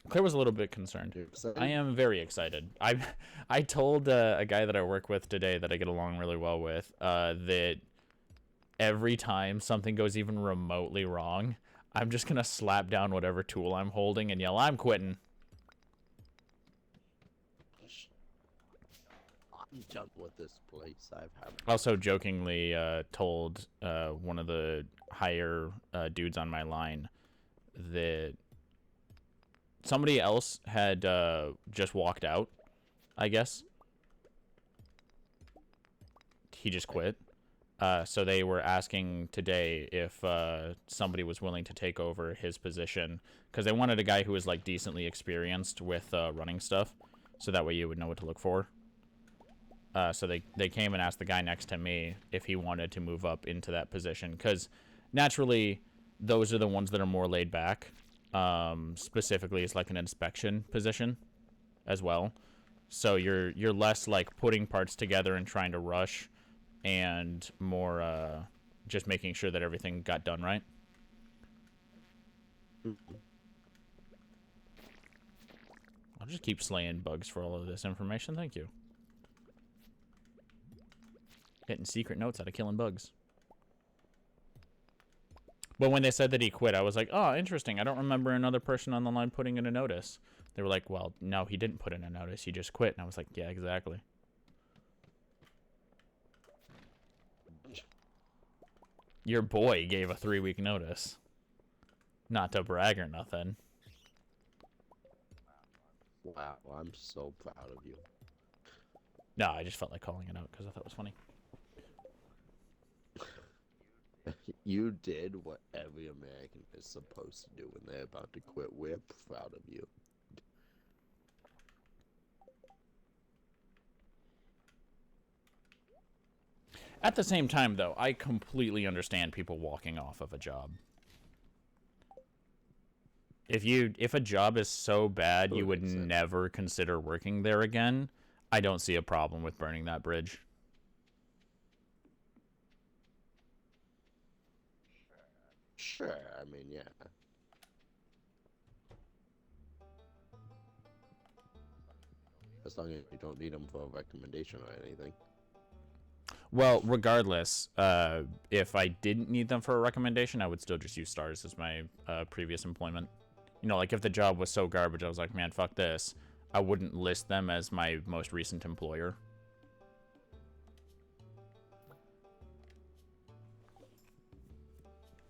Claire was a little bit concerned. I am very excited. I told a guy that I work with today that I get along really well with that every time something goes even remotely wrong, I'm just going to slap down whatever tool I'm holding and yell, I'm quitting. I'm done with this place. I've had. Also jokingly told one of the higher dudes on my line that somebody else had just walked out, I guess. He just quit. So they were asking today if somebody was willing to take over his position, because they wanted a guy who was like decently experienced with running stuff, so that way you would know what to look for. So they came and asked the guy next to me if he wanted to move up into that position, because naturally those are the ones that are more laid back. Specifically, it's like an inspection position as well. So you're less like putting parts together and trying to rush, and more just making sure that everything got done right. I'll just keep slaying bugs for all of this information. Thank you. Getting secret notes out of killing bugs. But when they said that he quit, I was like, oh, interesting. I don't remember another person on the line putting in a notice. They were like, well, no, he didn't put in a notice. He just quit. And I was like, yeah, exactly. Your boy gave a 3-week notice. Not to brag or nothing. Wow, I'm so proud of you. No, I just felt like calling it out because I thought it was funny. You did what every American is supposed to do when they're about to quit. We're proud of you. At the same time, though, I completely understand people walking off of a job. If a job is so bad you would never consider working there again, I don't see a problem with burning that bridge. Sure, I mean, yeah. As long as you don't need them for a recommendation or anything. Well, regardless, if I didn't need them for a recommendation, I would still just use stars as my previous employment. You know, like if the job was so garbage, I was like, man, fuck this. I wouldn't list them as my most recent employer.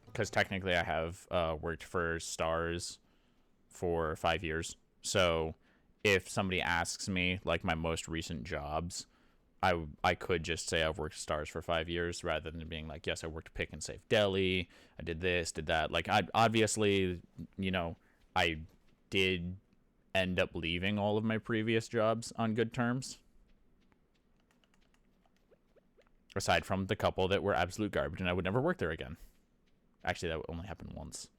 Because technically I have worked for stars for 5 years. So if somebody asks me, like, my most recent jobs, I could just say I've worked stars for 5 years rather than being like, yes, I worked Pick and Save Deli. I did this, did that. Like, I obviously, you know, I did end up leaving all of my previous jobs on good terms. Aside from the couple that were absolute garbage and I would never work there again. Actually, that only happened once.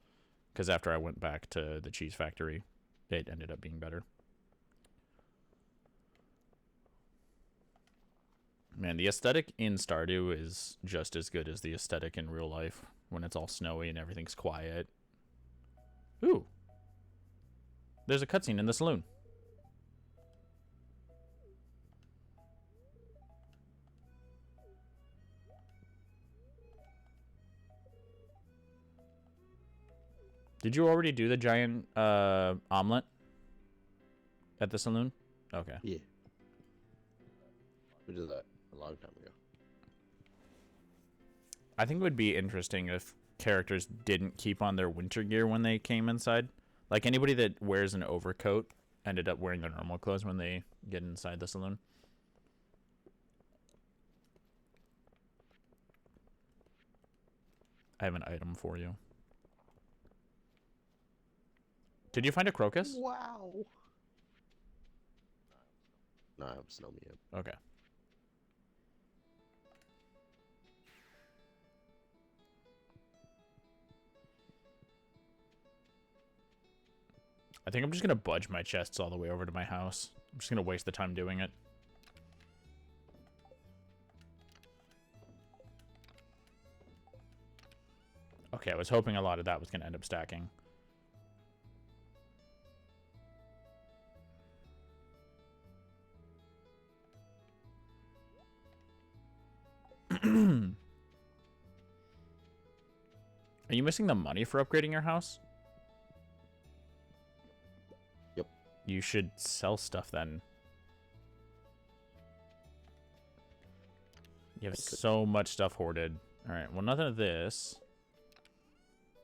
Because after I went back to the cheese factory, it ended up being better. Man, the aesthetic in Stardew is just as good as the aesthetic in real life when it's all snowy and everything's quiet. Ooh. There's a cutscene in the saloon. Did you already do the giant omelet at the saloon? Okay. Yeah. We did that a long time ago. I think it would be interesting if characters didn't keep on their winter gear when they came inside. Like anybody that wears an overcoat ended up wearing their normal clothes when they get inside the saloon. I have an item for you. Did you find a crocus? Wow. No, I have snow yet. Okay. I think I'm just going to budge my chests all the way over to my house. I'm just going to waste the time doing it. Okay, I was hoping a lot of that was going to end up stacking. Are you missing the money for upgrading your house? Yep. You should sell stuff then. You have so much stuff hoarded. Alright, well, nothing of this.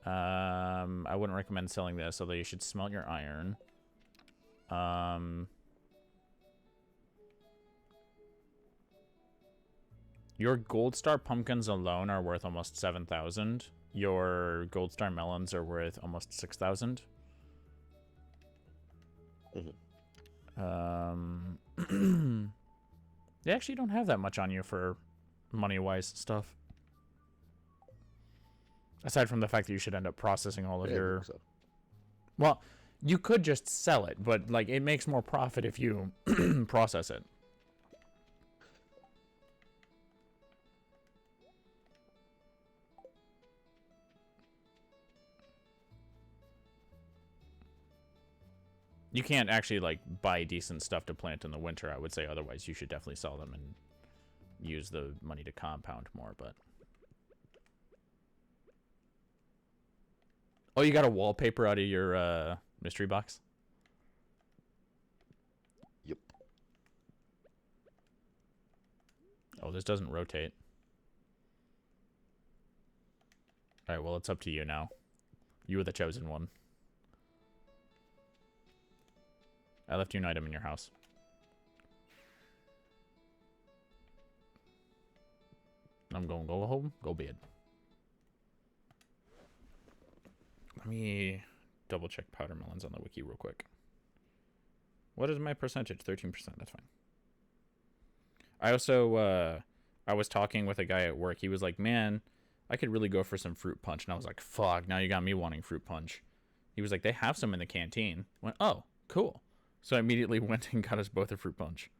I wouldn't recommend selling this, although you should smelt your iron. Your gold star pumpkins alone are worth almost 7,000. Your gold star melons are worth almost 6,000. They actually don't have that much on you for money-wise stuff. Aside from the fact that you should end up processing all of your... So. Well, you could just sell it, but like it makes more profit if you process it. You can't actually like buy decent stuff to plant in the winter, I would say. Otherwise, you should definitely sell them and use the money to compound more, but... Oh, you got a wallpaper out of your mystery box? Yep. Oh, this doesn't rotate. Alright, well, it's up to you now. You were the chosen one. I left you an item in your house. I'm going to go home, go bed. Let me double check powder melons on the wiki real quick. What is my percentage? 13%, that's fine. I also, I was talking with a guy at work. He was like, man, I could really go for some fruit punch. And I was like, fuck, now you got me wanting fruit punch. He was like, they have some in the canteen. I went, oh, cool. So I immediately went and got us both a fruit punch.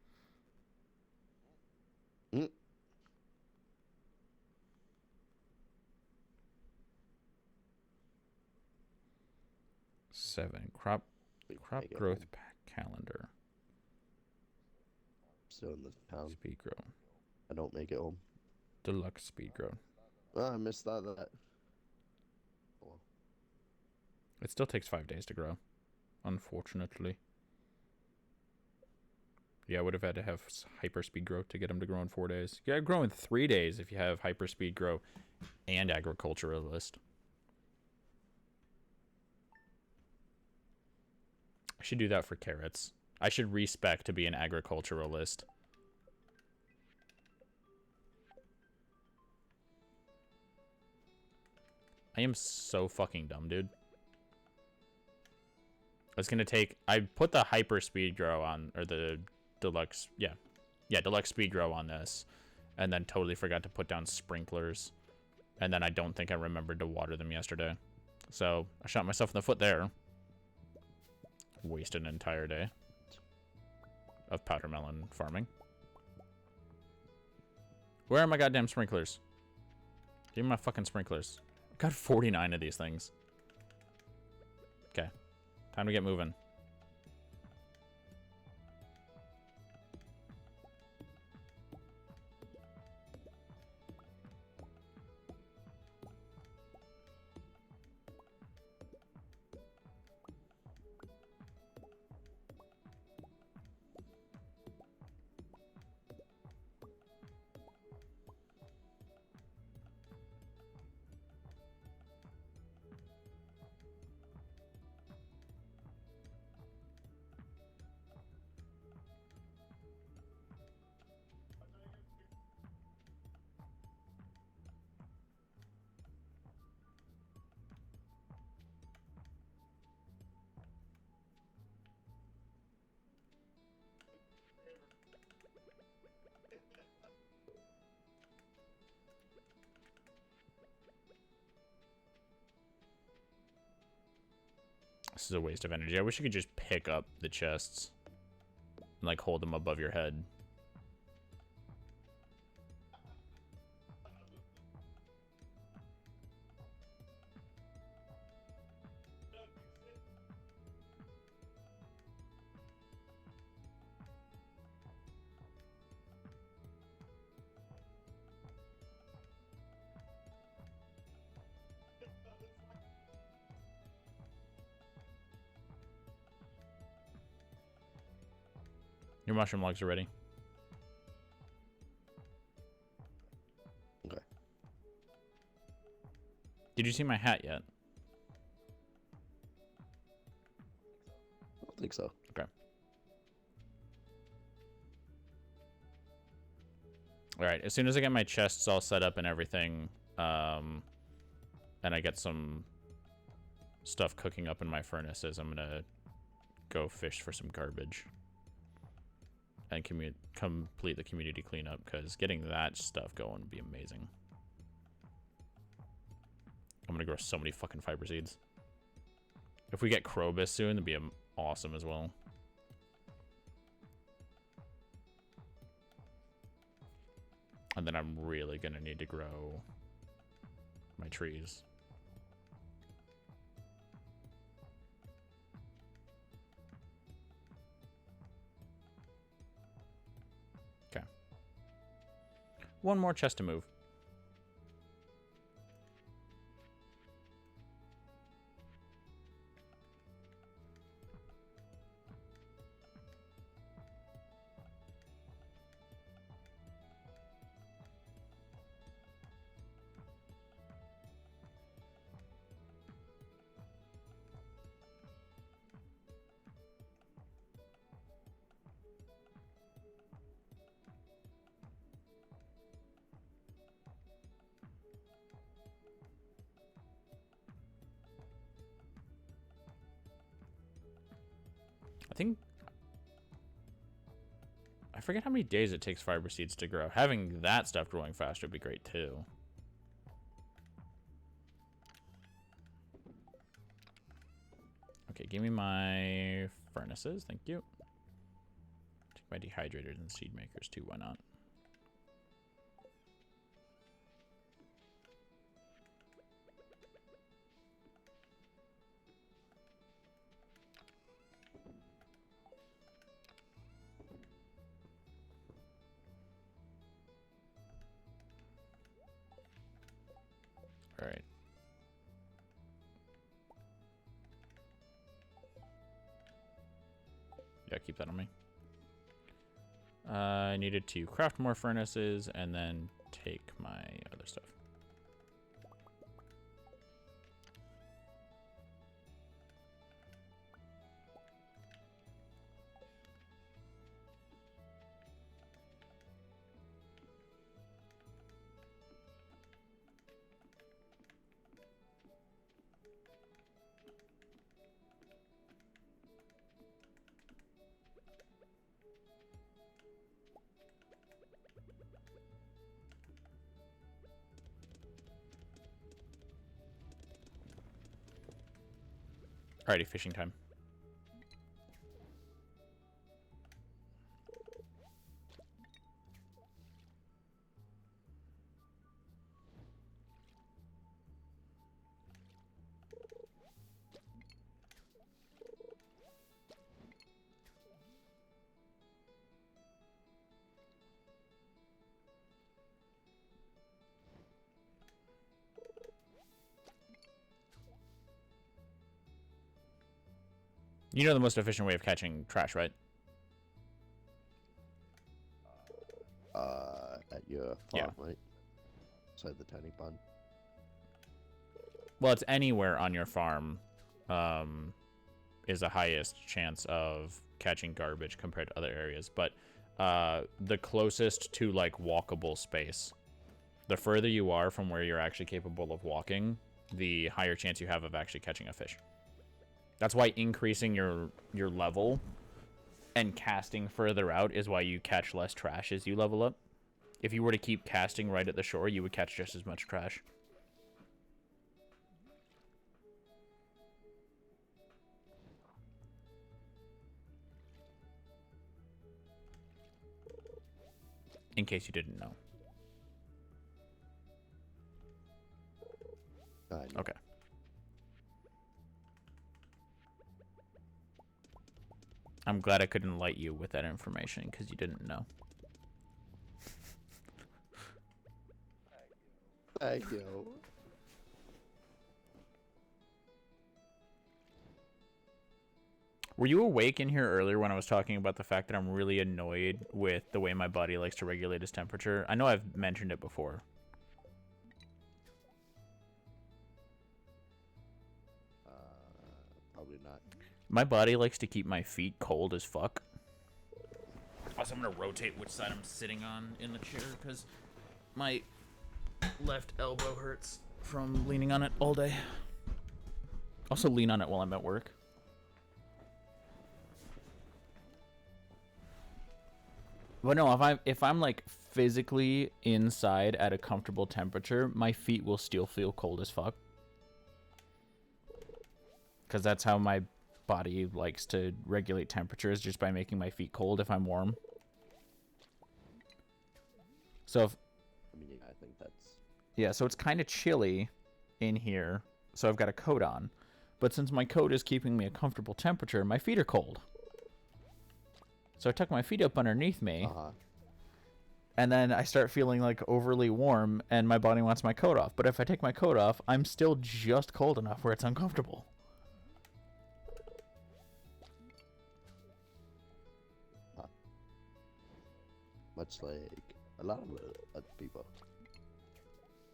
Mm. 7. Crop growth pack calendar. Still in this town. Speed grow. I don't make it home. Deluxe speed grow. Oh, I missed that. Oh. It still takes 5 days to grow, unfortunately. Yeah, I would have had to have hyper speed grow to get them to grow in 4 days. You gotta grow in 3 days if you have hyper speed grow and agriculturalist. I should do that for carrots. I should respec to be an agriculturalist. I am so fucking dumb, dude. It's gonna take... I put the hyper speed grow on, or the deluxe... Yeah, deluxe speed grow on this. And then totally forgot to put down sprinklers. And then I don't think I remembered to water them yesterday. So, I shot myself in the foot there. Wasted an entire day of powder melon farming. Where are my goddamn sprinklers? Give me my fucking sprinklers. I've got 49 of these things. Okay. Time to get moving. This is a waste of energy. I wish you could just pick up the chests and, like, hold them above your head. Your mushroom logs are ready. Okay. Did you see my hat yet? I don't think so. Okay. Alright, as soon as I get my chests all set up and everything, and I get some stuff cooking up in my furnaces, I'm gonna go fish for some garbage. And complete the community cleanup, because getting that stuff going would be amazing. I'm gonna grow so many fucking fiber seeds. If we get Krobus soon, it'd be awesome as well. And then I'm really gonna need to grow my trees. Okay. One more chest to move. I think... I forget how many days it takes fiber seeds to grow. Having that stuff growing faster would be great, too. Okay, give me my furnaces. Thank you. Take my dehydrators and seed makers, too. Why not? All right. Yeah, keep that on me. I needed to craft more furnaces and then take my other stuff. Alrighty, fishing time. You know the most efficient way of catching trash, right? At your farm, right? Inside the tiny pond. Well, it's anywhere on your farm is the highest chance of catching garbage compared to other areas. But the closest to, like, walkable space, the further you are from where you're actually capable of walking, the higher chance you have of actually catching a fish. That's why increasing your level and casting further out is why you catch less trash as you level up. If you were to keep casting right at the shore, you would catch just as much trash. In case you didn't know. Okay. I'm glad I could enlighten you with that information because you didn't know. Thank you. Were you awake in here earlier when I was talking about the fact that I'm really annoyed with the way my body likes to regulate its temperature? I know I've mentioned it before. Probably not. My body likes to keep my feet cold as fuck. Also, I'm going to rotate which side I'm sitting on in the chair because my left elbow hurts from leaning on it all day. Also lean on it while I'm at work. But no, if I'm like physically inside at a comfortable temperature, my feet will still feel cold as fuck. Because that's how my body likes to regulate temperatures, just by making my feet cold if I'm warm. So if... I mean, I think that's... Yeah, so it's kind of chilly in here, so I've got a coat on. But since my coat is keeping me a comfortable temperature, my feet are cold. So I tuck my feet up underneath me, and then I start feeling like overly warm, and my body wants my coat off. But if I take my coat off, I'm still just cold enough where it's uncomfortable. Much like a lot of other people.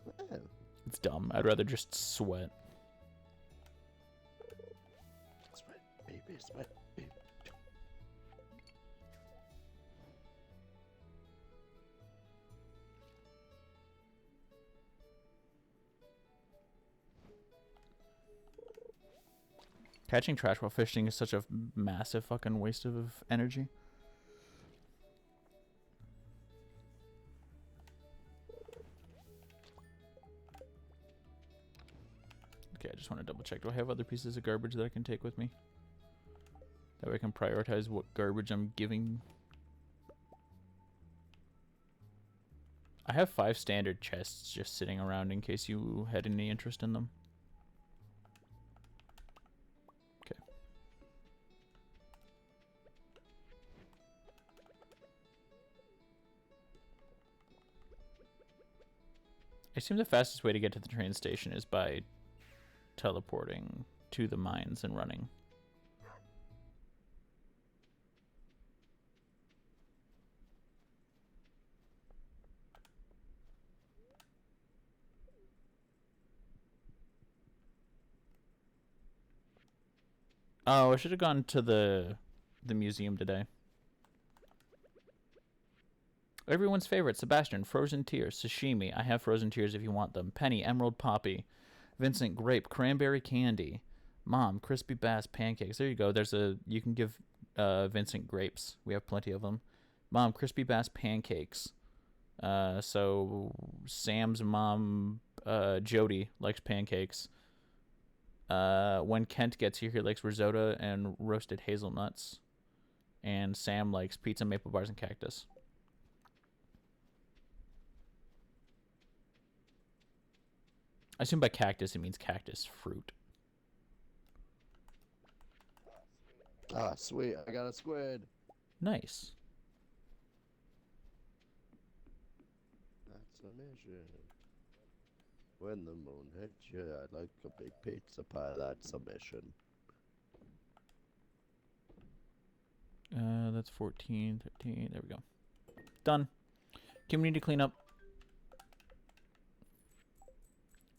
Yeah. It's dumb. I'd rather just sweat. Sweat, baby, sweat, baby. Catching trash while fishing is such a massive fucking waste of energy. Okay, I just want to double check. Do I have other pieces of garbage that I can take with me? That way I can prioritize what garbage I'm giving. I have 5 standard chests just sitting around in case you had any interest in them. Okay. I assume the fastest way to get to the train station is by teleporting to the mines and running. Oh, I should have gone to the museum today. Everyone's favorite, Sebastian, frozen tears, sashimi. I have frozen tears if you want them. Penny, emerald poppy. Vincent, grape, cranberry candy. Mom, crispy bass pancakes. There you go. You can give Vincent grapes. We have plenty of them. Mom, crispy bass pancakes. So Sam's mom, Jody, likes pancakes. When Kent gets here, he likes risotto and roasted hazelnuts. And Sam likes pizza, maple bars, and cactus. I assume by cactus it means cactus fruit. Ah, sweet. I got a squid. Nice. That's a mission. When the moon hits you, I'd like a big pizza pie. That's a mission. That's 14, 13. There we go. Done. Community cleanup.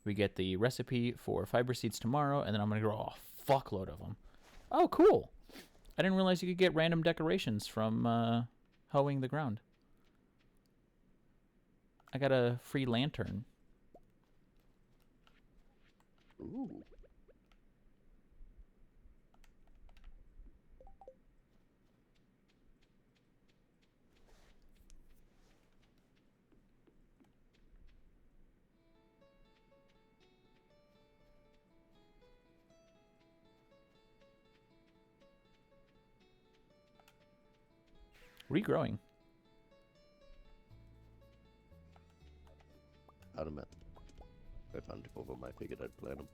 We get the recipe for fiber seeds tomorrow, and then I'm going to grow a fuckload of them. Oh, cool. I didn't realize you could get random decorations from hoeing the ground. I got a free lantern. Ooh. Regrowing. Out of meth. If I found two of them, I figured I'd plant them.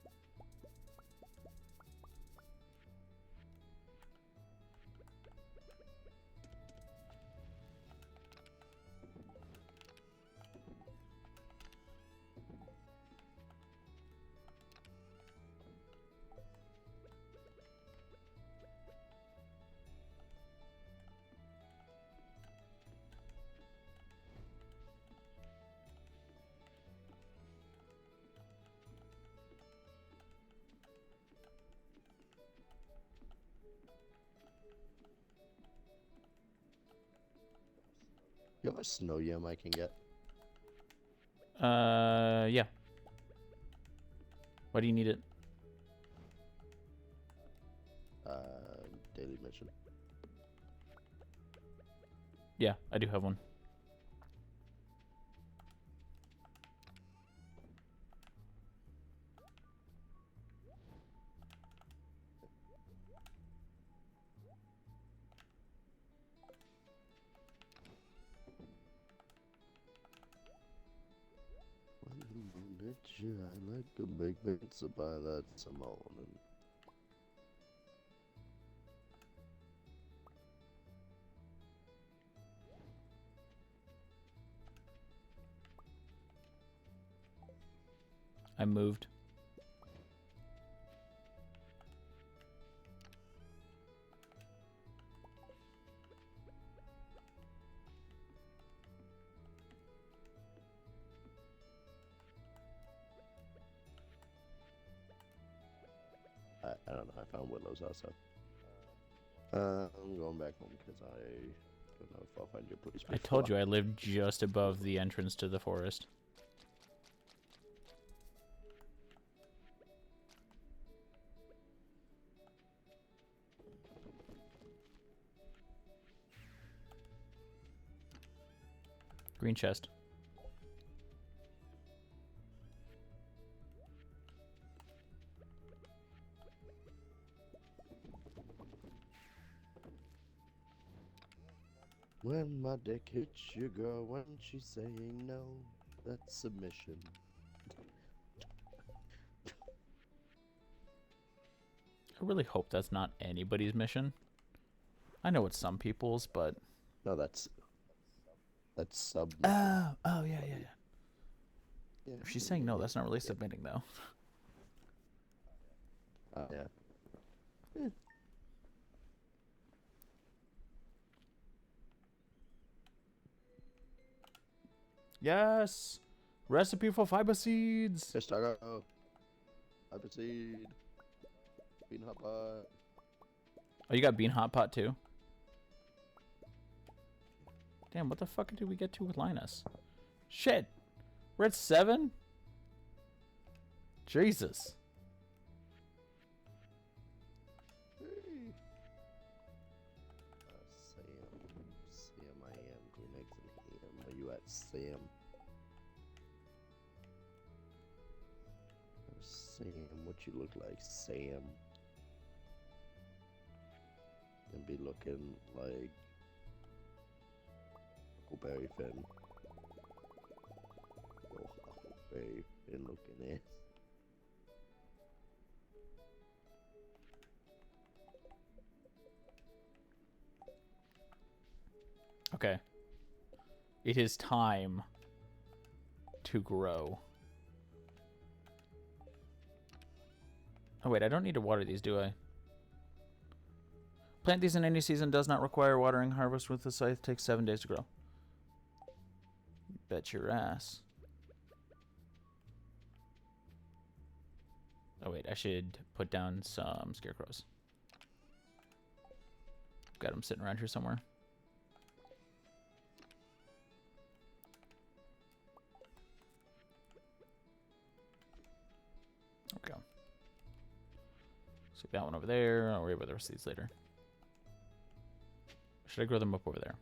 You have a snow yam I can get? Yeah. Why do you need it? Daily mission. Yeah, I do have one. I like a big pizza pie, that's a morning. I moved. I don't know, I found Willow's outside. I'm going back home because I don't know if I'll find your place before. I told you I lived just above the entrance to the forest. Green chest. When my dick hits your girl when she's saying no, that's submission. I really hope that's not anybody's mission. I know it's some people's, but... No, that's sub. Oh, yeah. If she's saying no, that's not really submitting, though. Yeah. Yes! Recipe for fiber seeds! Fish taco. Fiber seed. Bean hot pot. Oh, you got bean hot pot, too? Damn, what the fuck did we get to with Linus? Shit! We're at 7? Jesus. Hey. Sam, I am. Green eggs and ham. Where you at, Sam? Sam, what you look like, Sam? And be looking like Huckleberry Finn. Yo, Huckleberry Finn looking ass. Okay. It is time to grow. Oh wait, I don't need to water these, do I? Plant these in any season, does not require watering. Harvest with the scythe, takes 7 days to grow. Bet your ass. Oh wait, I should put down some scarecrows. Got them sitting around here somewhere. Okay. Stick that one over there. I'll worry about the rest of these later. Should I grow them up over there?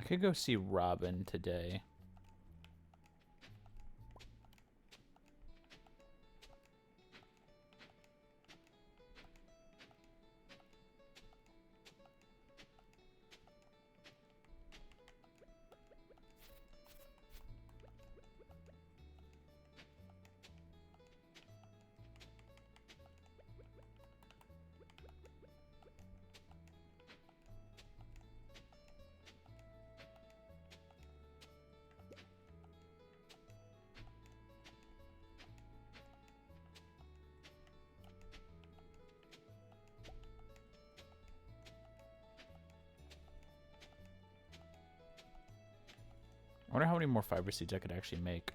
I could go see Robin today. I wonder how many more fiber seeds I could actually make.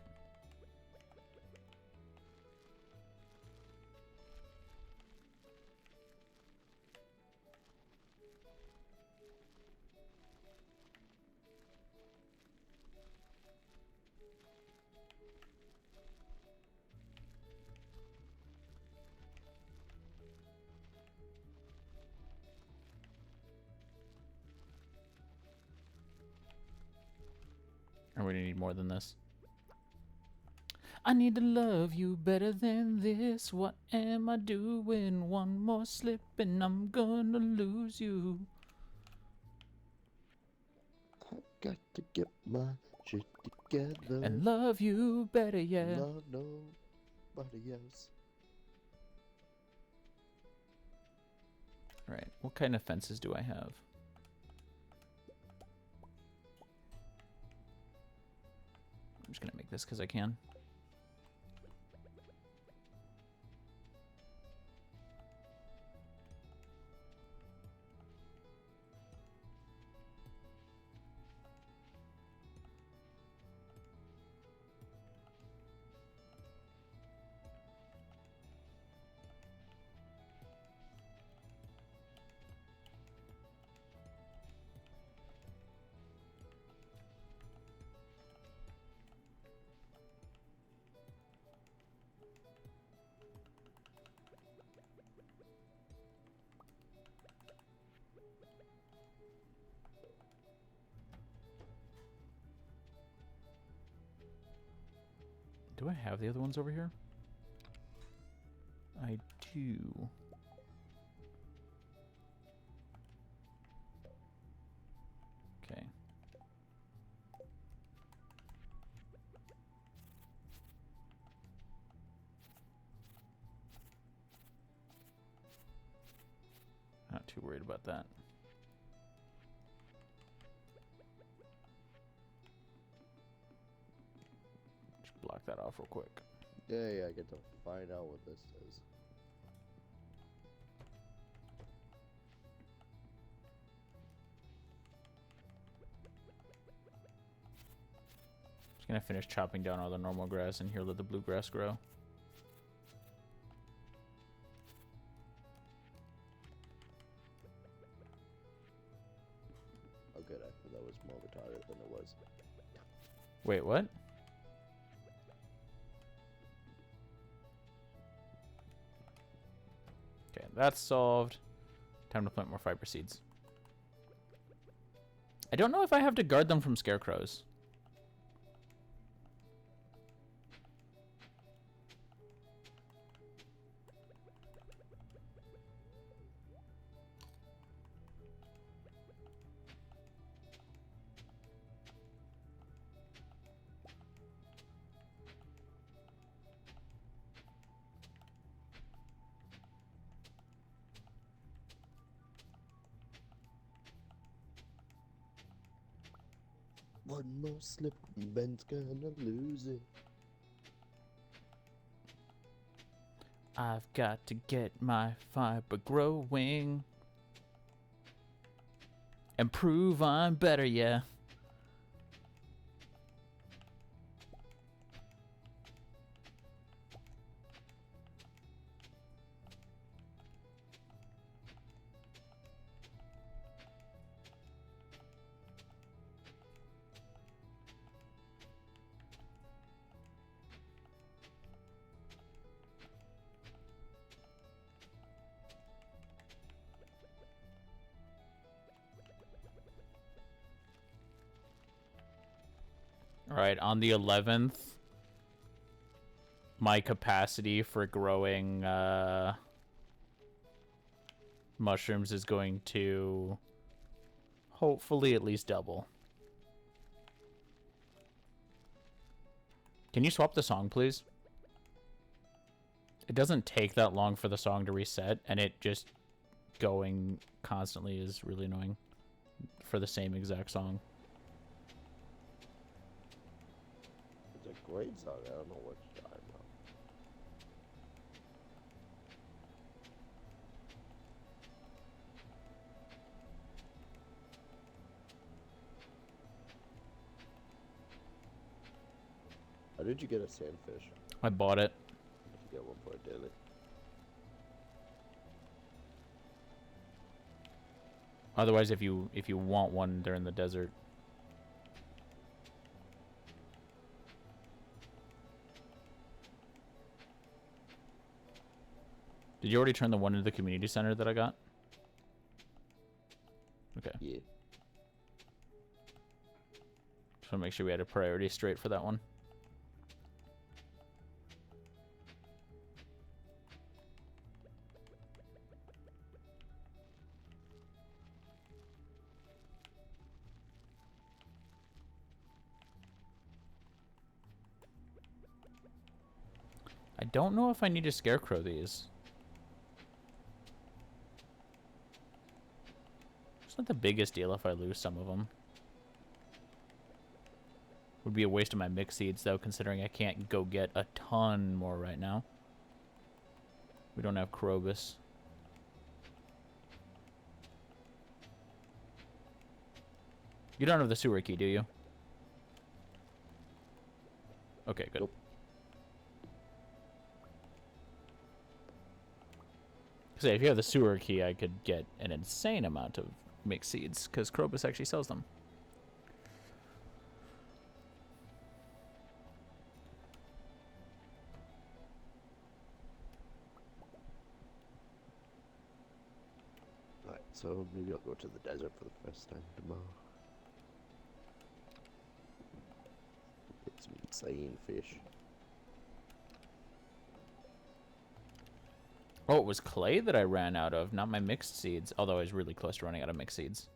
Or we need more than this. I need to love you better than this. What am I doing? One more slip and I'm gonna lose you. I got to get my shit together. And love you better, yeah. Love nobody else. All right, what kind of fences do I have? I'm just gonna make this because I can. Do I have the other ones over here? I do. Okay. Not too worried about that. Just block that off real quick. Yeah, I get to find out what this is. Just gonna finish chopping down all the normal grass and here let the bluegrass grow. Oh good, I thought that was more retarded than it was. Wait, what? Okay, that's solved. Time to plant more fiber seeds. I don't know if I have to guard them from scarecrows. One more slip, Ben's gonna lose it. I've got to get my fiber growing and prove I'm better, yeah. All right, on the 11th, my capacity for growing mushrooms is going to hopefully at least double. Can you swap the song, please? It doesn't take that long for the song to reset, and it just going constantly is really annoying for the same exact song. It's a great song, I don't know what you're talking about. How did you get a sandfish? I bought it. You get one for a daily. Otherwise, if you want one, they're in the desert. Did you already turn the one into the community center that I got? Okay. Yeah. Just want to make sure we had a priority straight for that one. I don't know if I need to scarecrow these. It's not the biggest deal if I lose some of them. Would be a waste of my mix seeds, though, considering I can't go get a ton more right now. We don't have Krobus. You don't have the sewer key, do you? Okay, good. Nope. So if you have the sewer key, I could get an insane amount of mixed seeds, because Krobus actually sells them. Alright, so maybe I'll go to the desert for the first time tomorrow. Get some insane fish. Oh, it was clay that I ran out of, not my mixed seeds. Although I was really close to running out of mixed seeds.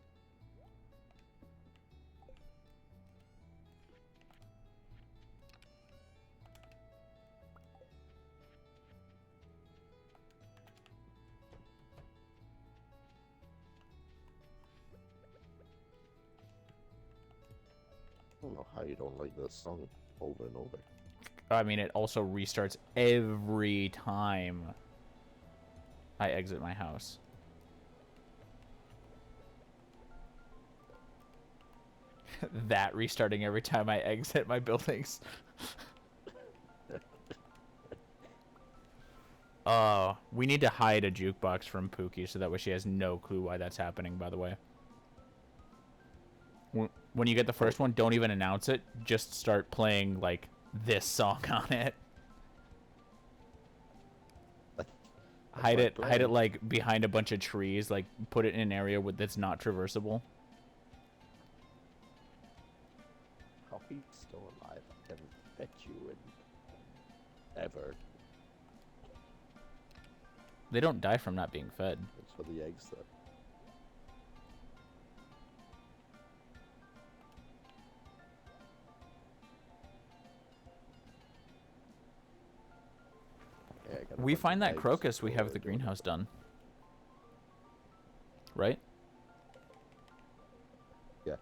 I don't know how you don't like this song over and over. I mean, it also restarts every time I exit my house. That restarting every time I exit my buildings. We need to hide a jukebox from Pookie so that way she has no clue why that's happening, by the way. When you get the first one, don't even announce it. Just start playing, like, this song on it. Hide it, like, behind a bunch of trees. Like, put it in an area that's not traversable. How are you still alive? I haven't bet you in ever. They don't die from not being fed. Thanks for the eggs, though. Yeah, We find that crocus, we have the greenhouse done. Right? Yeah.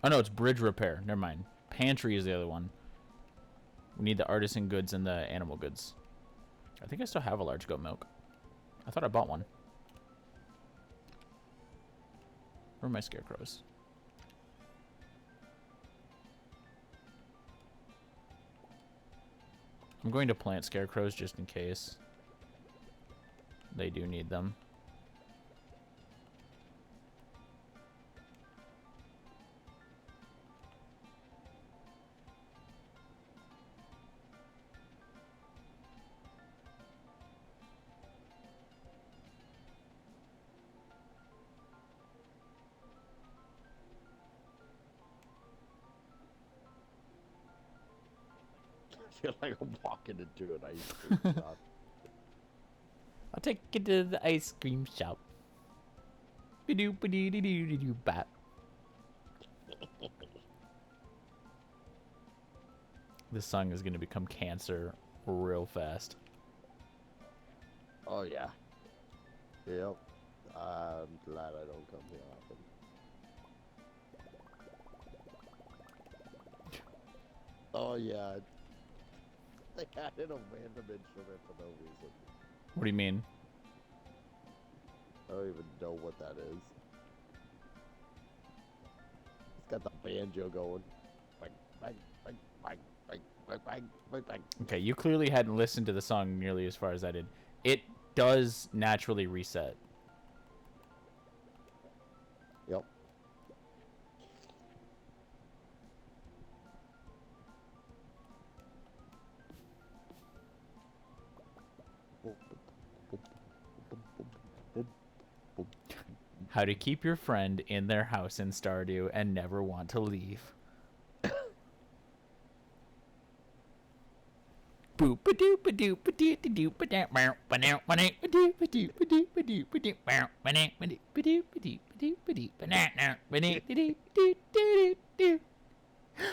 Oh no, it's bridge repair. Never mind. Pantry is the other one. We need the artisan goods and the animal goods. I think I still have a large goat milk. I thought I bought one. Where are my scarecrows? I'm going to plant scarecrows just in case. They do need them. I feel like I'm walking into an ice cream shop. I'll take you to the ice cream shop. Ba-doo-ba-doo-doo-doo-doo-bop. This song is going to become cancer real fast. Oh yeah. Yep. I'm glad I don't come here often. Oh yeah. They added a random instrument for no reason. What do you mean? I don't even know what that is. It's got the banjo going. Bang, bang, bang, bang, bang, bang, bang, bang, bang. Okay, you clearly hadn't listened to the song nearly as far as I did. It does naturally reset. Yep. How to keep your friend in their house in Stardew and never want to leave. Boop ba doop ba doop ba doo ba doop ba doop ba doop ba doop ba doop ba doop ba doop ba doop ba doop ba doop ba doop ba doop ba doop ba doop ba doop ba doop ba doop ba doop. I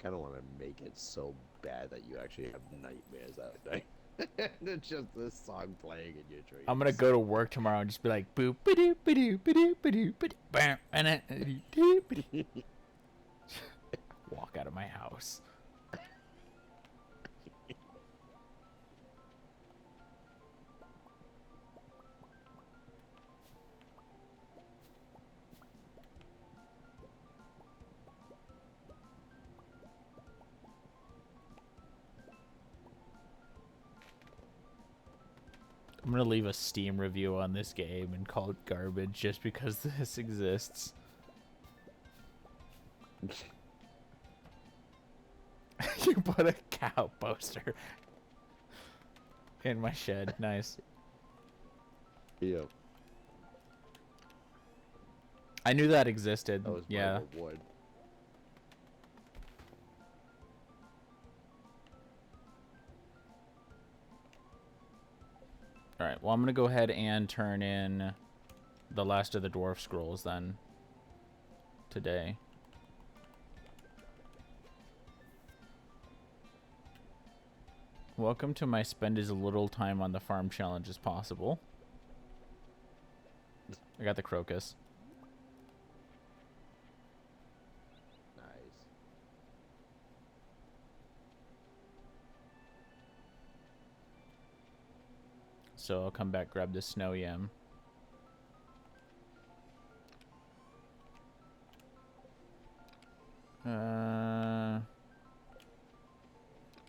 kind of want to make it so bad that you actually have nightmares that night. And it's just this song playing in your dreams. I'm gonna go to work tomorrow and just be like boop ba-doo ba-doo ba-doo ba-doo ba-doo and walk out of my house. I'm gonna leave a Steam review on this game and call it garbage just because this exists. You put a cow poster in my shed. Nice. Yeah. I knew that existed. That was my yeah. reward. Alright, well, I'm gonna go ahead and turn in the last of the dwarf scrolls then today. Welcome to my spend as little time on the farm challenge as possible. I got the crocus. Nice. So I'll come back, grab this snow yam.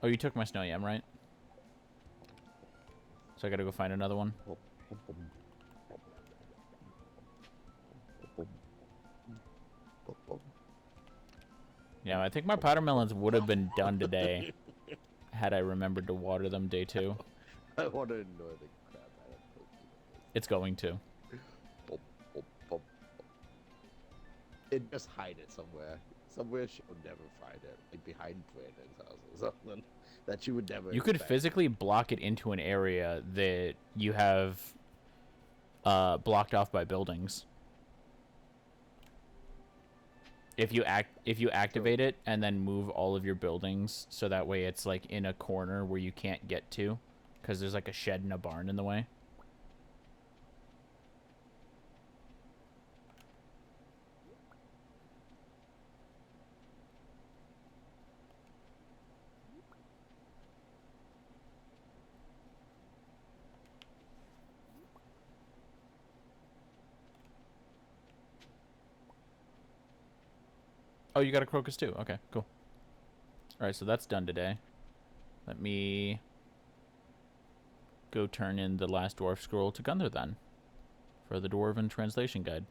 Oh, you took my snow yam, right? So I gotta go find another one. Yeah, I think my powder melons would have been done today had I remembered to water them day 2. I want to annoy the crap out of those people. It's going to. It just hide it somewhere. Somewhere she'll never find it. Like behind Brandon's house or something. That you would never You could expect. physically block it into an area that you have blocked off by buildings. If you activate it and then move all of your buildings so that way it's like in a corner where you can't get to because there's like a shed and a barn in the way. Oh, you got a crocus too. Okay, cool. All right, so that's done today. Let me go turn in the last dwarf scroll to Gunther then for the Dwarven translation guide.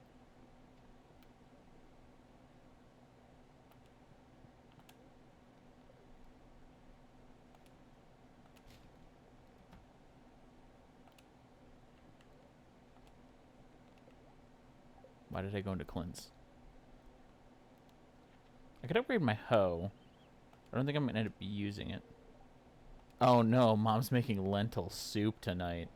Why did I go into Clint's? I could upgrade my hoe. I don't think I'm going to end up using it. Oh no, Mom's making lentil soup tonight.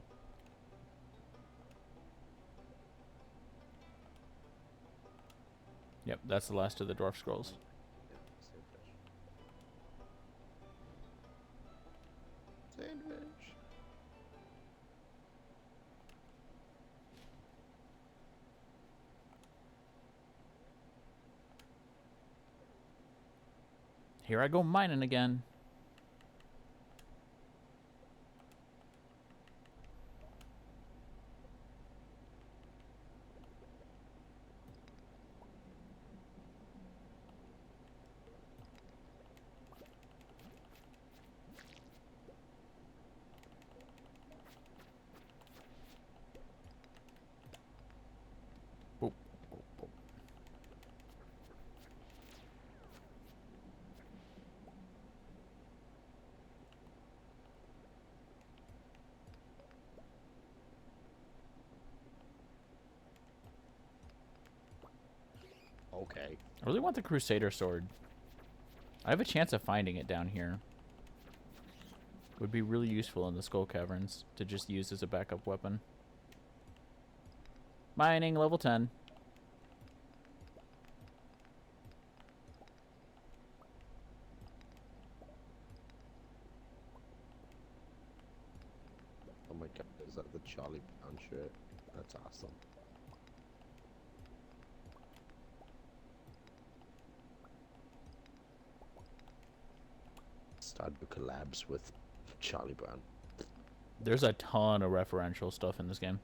Yep, that's the last of the dwarf scrolls. Sandwich. Here I go mining again. Okay. I really want the Crusader sword. I have a chance of finding it down here. Would be really useful in the Skull Caverns to just use as a backup weapon. Mining level 10. Oh my god, is that the Charlie Brown shirt? That's awesome. Stardew collabs with Charlie Brown. There's a ton of referential stuff in this game.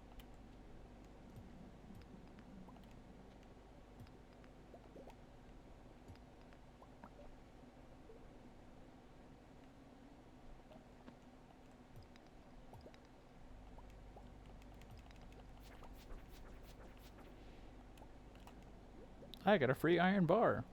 I got a free iron bar.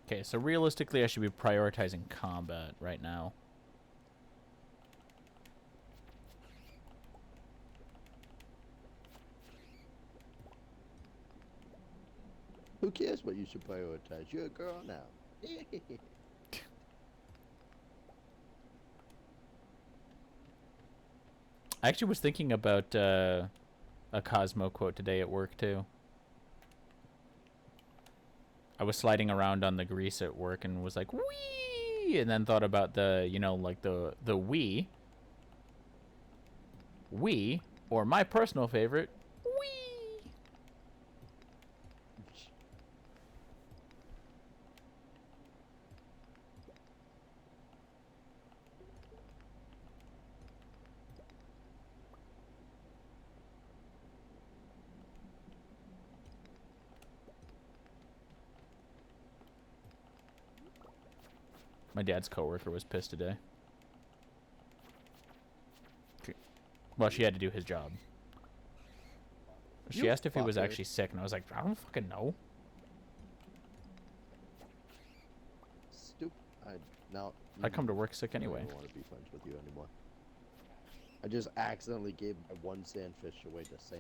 Okay, so realistically, I should be prioritizing combat right now. Who cares what you should prioritize? You're a girl now. I actually was thinking about a Cosmo quote today at work, too. I was sliding around on the grease at work and was like, wee! And then thought about the, you know, like the wee. Wee, or my personal favorite, wee! My dad's coworker was pissed today. Well, she had to do his job. She asked if he was actually sick, and I was like, I don't fucking know. Stupid. I come to work sick anyway. I don't want to be friends with you anymore. I just accidentally gave my one sandfish away to Sam.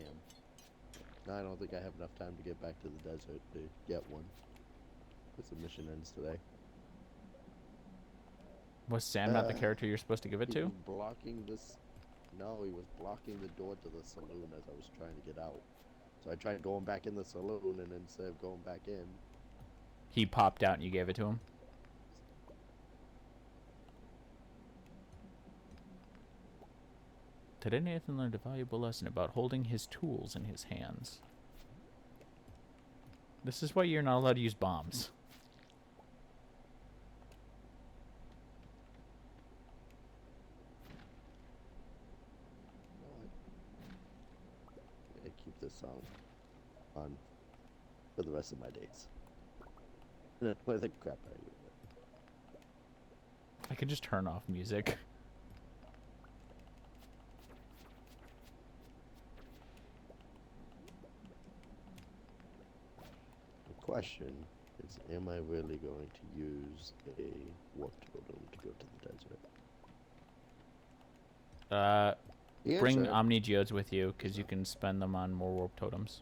Now I don't think I have enough time to get back to the desert to get one. Because the mission ends today. Was Sam not the character you're supposed to give it He to? was blocking this. No, he was blocking the door to the saloon as I was trying to get out. So I tried going back in the saloon, and instead of going back in, He popped out and you gave it to him? Today Nathan learned a valuable lesson about holding his tools in his hands. This is why you're not allowed to use bombs. I keep this song on for the rest of my days. Play the crap out of you. I could just turn off music. The question is, am I really going to use a warp totem to go to the desert? Bring Omni Geodes with you, because you can spend them on more warp totems.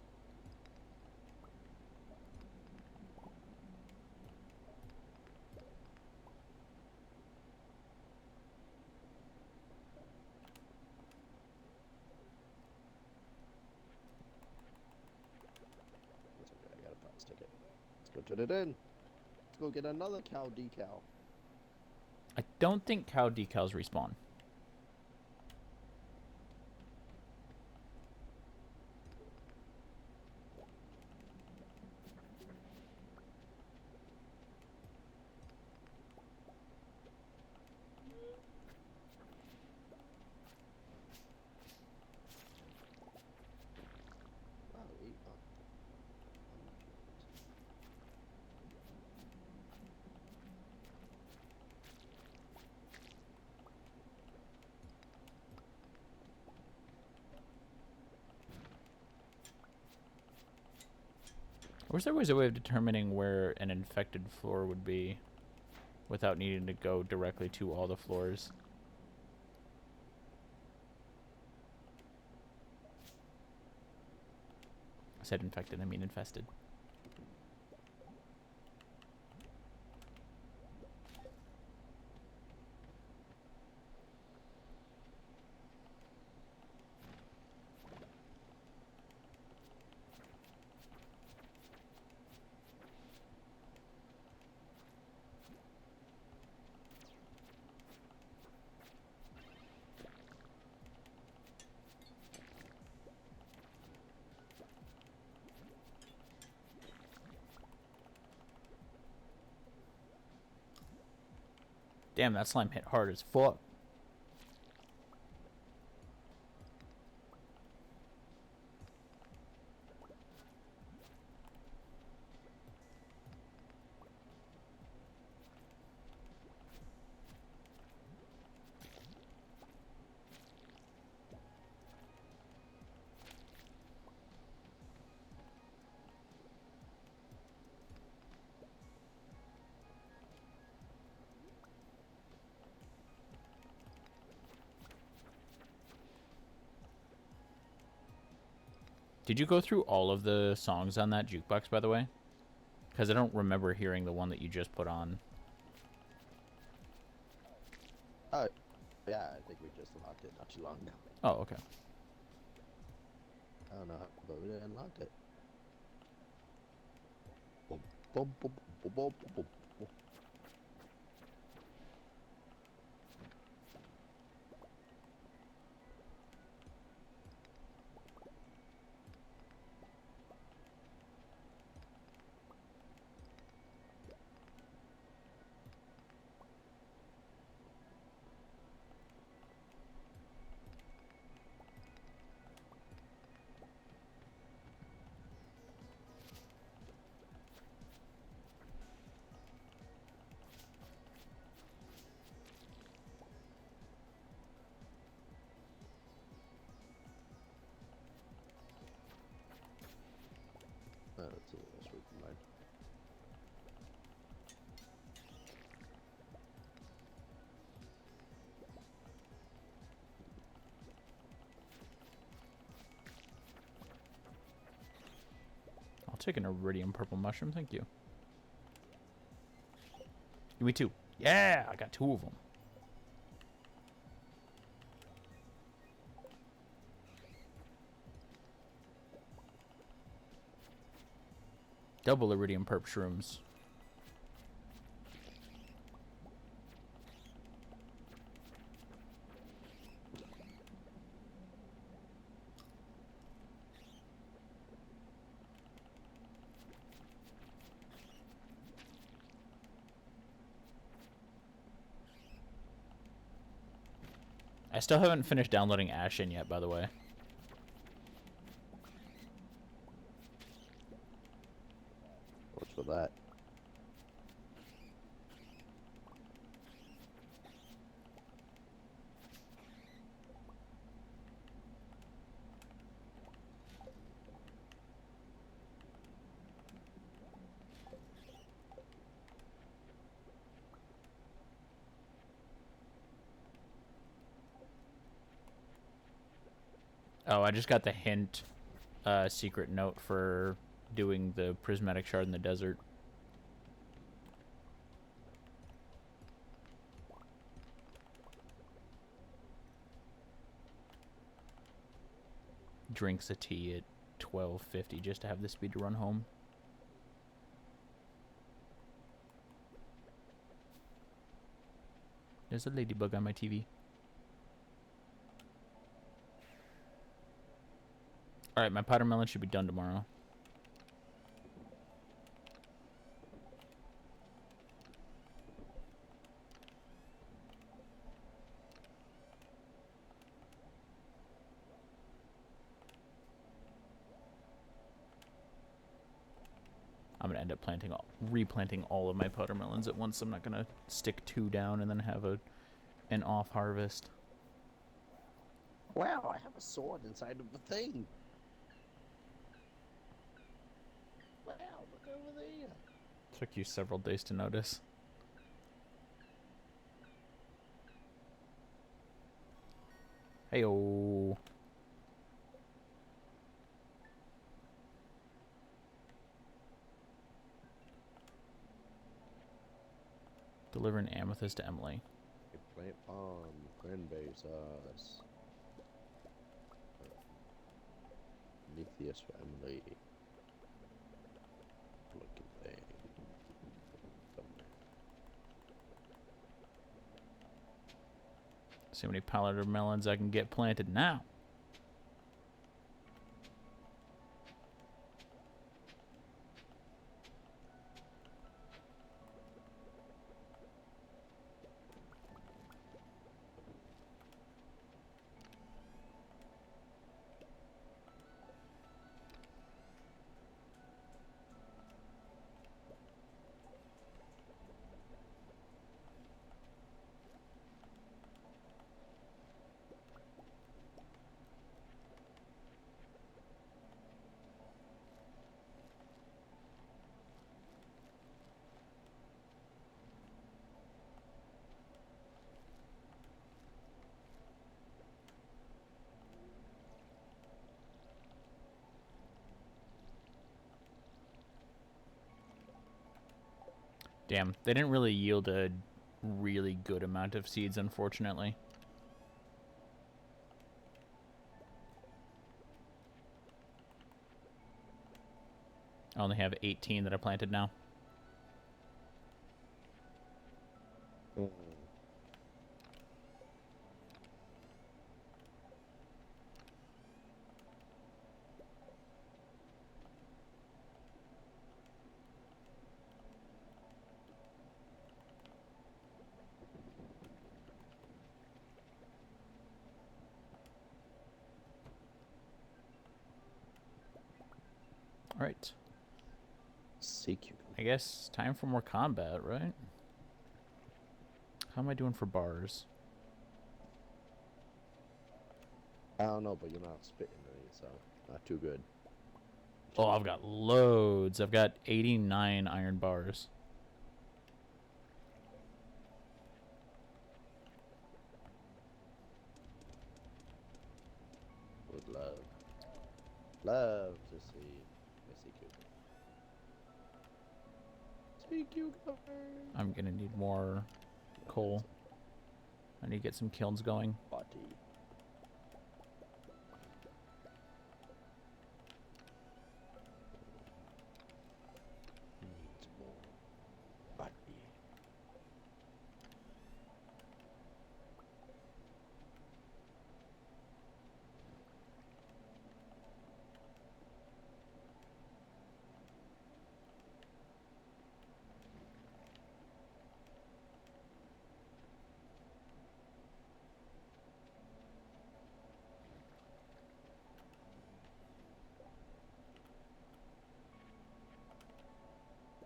It's okay, I got a box ticket. Let's go turn it in. Let's go get another cow decal. I don't think cow decals respawn. wish there was a way of determining where an infected floor would be without needing to go directly to all the floors. I said infected, I mean infested. Damn, that slime hit hard as fuck. Did you go through all of the songs on that jukebox, by the way? Because I don't remember hearing the one that you just put on. Oh, yeah, I think we just unlocked it not too long ago. Oh, okay. I don't know, but we unlocked it. Boom, boom, boom, boom, boom, boom, boom. Let's see, let's read the line. I'll take an iridium purple mushroom, thank you. Give me 2. Yeah, I got 2 of them. Double iridium perp shrooms. I still haven't finished downloading Ashen yet, by the way. What's with that? Oh, I just got the hint secret note for doing the prismatic shard in the desert. Drinks a tea at 12:50 just to have the speed to run home. There's a ladybug on my TV. Alright, my powder melon should be done tomorrow. I'm gonna end up replanting all of my powder melons at once. I'm not gonna stick 2 down and then have an off harvest. Wow, I have a sword inside of the thing. Wow, Took you several days to notice. Heyo. Deliver an amethyst to Emily. Plant farm, friend base us. Prometheus for Emily. Looking thing. Somewhere. See how many powdered melons I can get planted now. Damn, they didn't really yield a really good amount of seeds, unfortunately. I only have 18 that I planted now. Mm. Alright. Seek you. I guess time for more combat, right? How am I doing for bars? I don't know, but you're not spitting any, so not too good. Oh, I've got loads. I've got 89 iron bars. Would love to see Missy Cooper. Sea cucumber. I'm gonna need more coal. I need to get some kilns going. Body. Needs more body.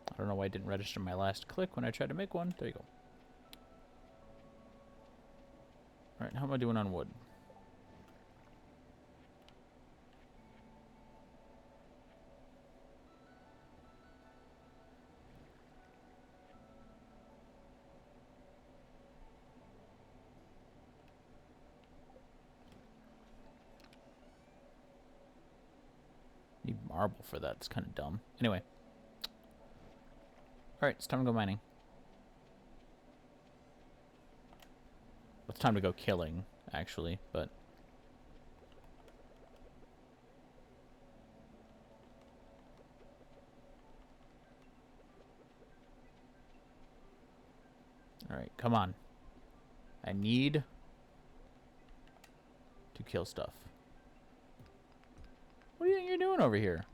I don't know why I didn't register my last click when I tried to make one. There you go. Alright, how am I doing on wood? Need marble for that. It's kind of dumb. Anyway. Alright, it's time to go mining. It's time to go killing, actually, but... Alright, come on. I need to kill stuff. What do you think you're doing over here?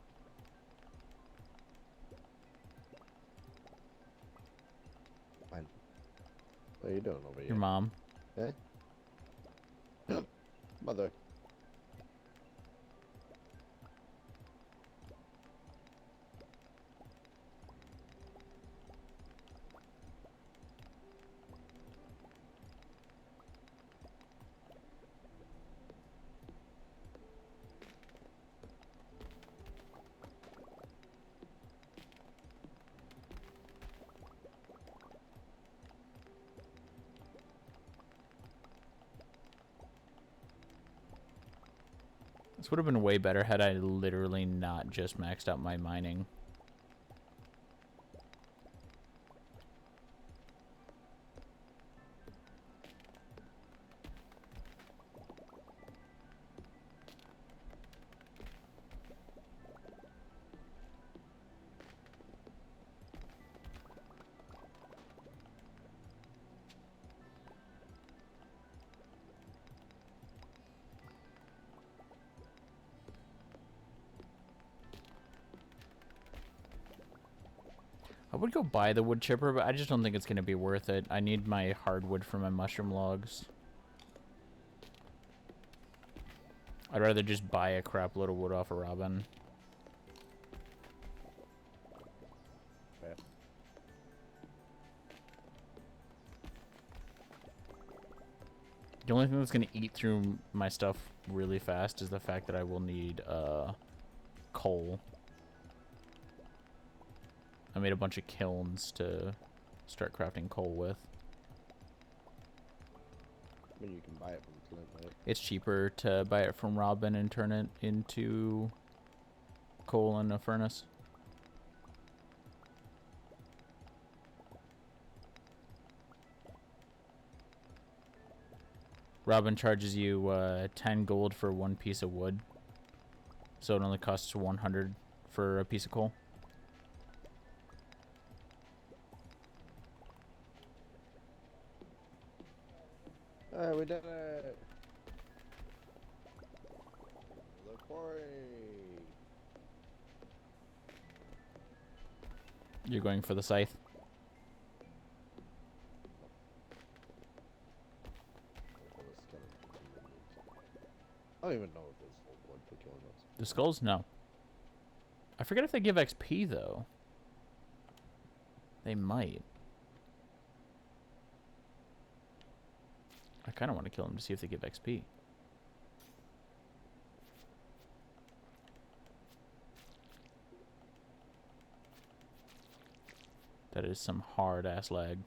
Fine. What are you doing over here? Your mom. Eh? Mother. This would have been way better had I literally not just maxed out my mining. I would go buy the wood chipper, but I just don't think it's going to be worth it. I need my hardwood for my mushroom logs. I'd rather just buy a crap load of wood off of Robin. Okay. The only thing that's going to eat through my stuff really fast is the fact that I will need coal. I made a bunch of kilns to start crafting coal with. I mean, you can buy it from Clint, right? It's cheaper to buy it from Robin and turn it into coal in a furnace. Robin charges you 10 gold for one piece of wood. So it only costs 100 for a piece of coal. Alright, we did it! The quarry! You're going for the scythe. I don't even know if there's full blood for killing us. The skulls? No. I forget if they give XP, though. They might. I kind of want to kill them to see if they give XP. That is some hard-ass lag.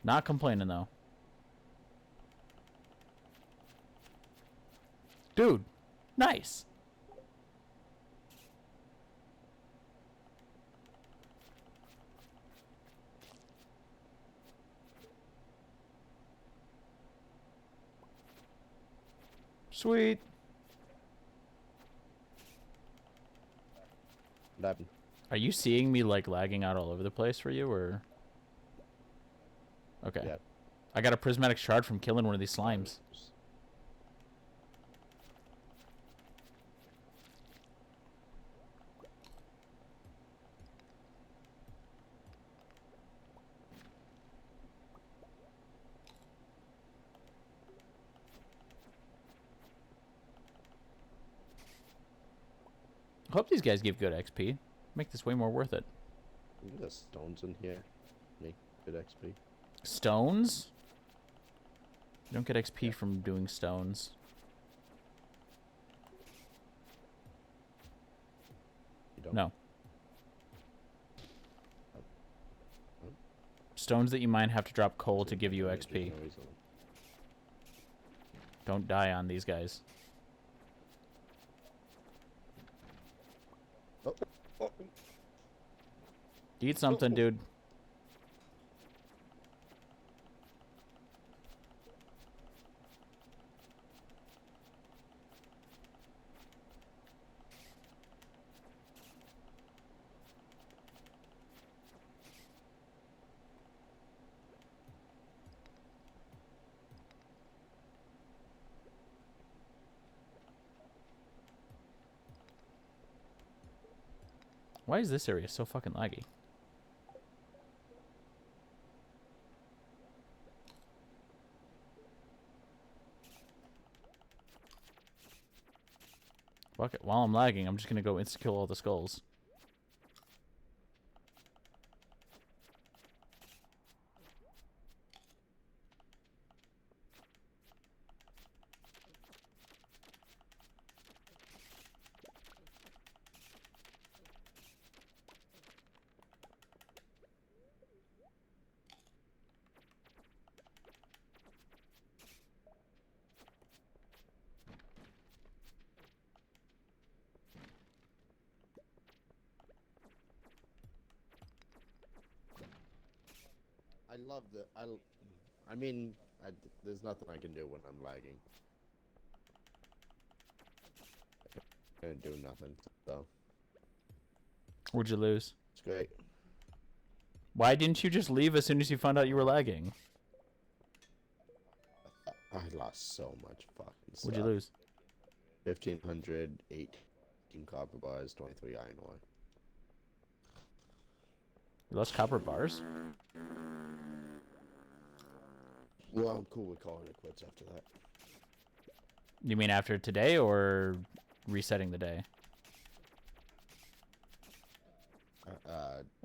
Not complaining, though. Dude, nice. Sweet. What happened? Are you seeing me, like, lagging out all over the place for you, or? Okay. Yeah. I got a prismatic shard from killing one of these slimes. I hope these guys give good XP. Make this way more worth it. There's stones in here. Make good XP. Stones? You don't get XP from doing stones. You don't? No. Oh. Stones that you mine have to drop coal to give you XP. Don't die on these guys. Oh. Oh. Eat something, dude. Why is this area so fucking laggy? Fuck it. While I'm lagging, I'm just gonna go insta-kill all the skulls. love the I mean, there's nothing I can do when I'm lagging. I can't do nothing, so What'd you lose? it's great. Why didn't you just leave as soon as you found out you were lagging? I lost so much fucking stuff. What'd you lose? 1,500, 18 copper bars, 23 iron ore. You lost copper bars? Well, I'm cool with calling it quits after that. You mean after today or resetting the day?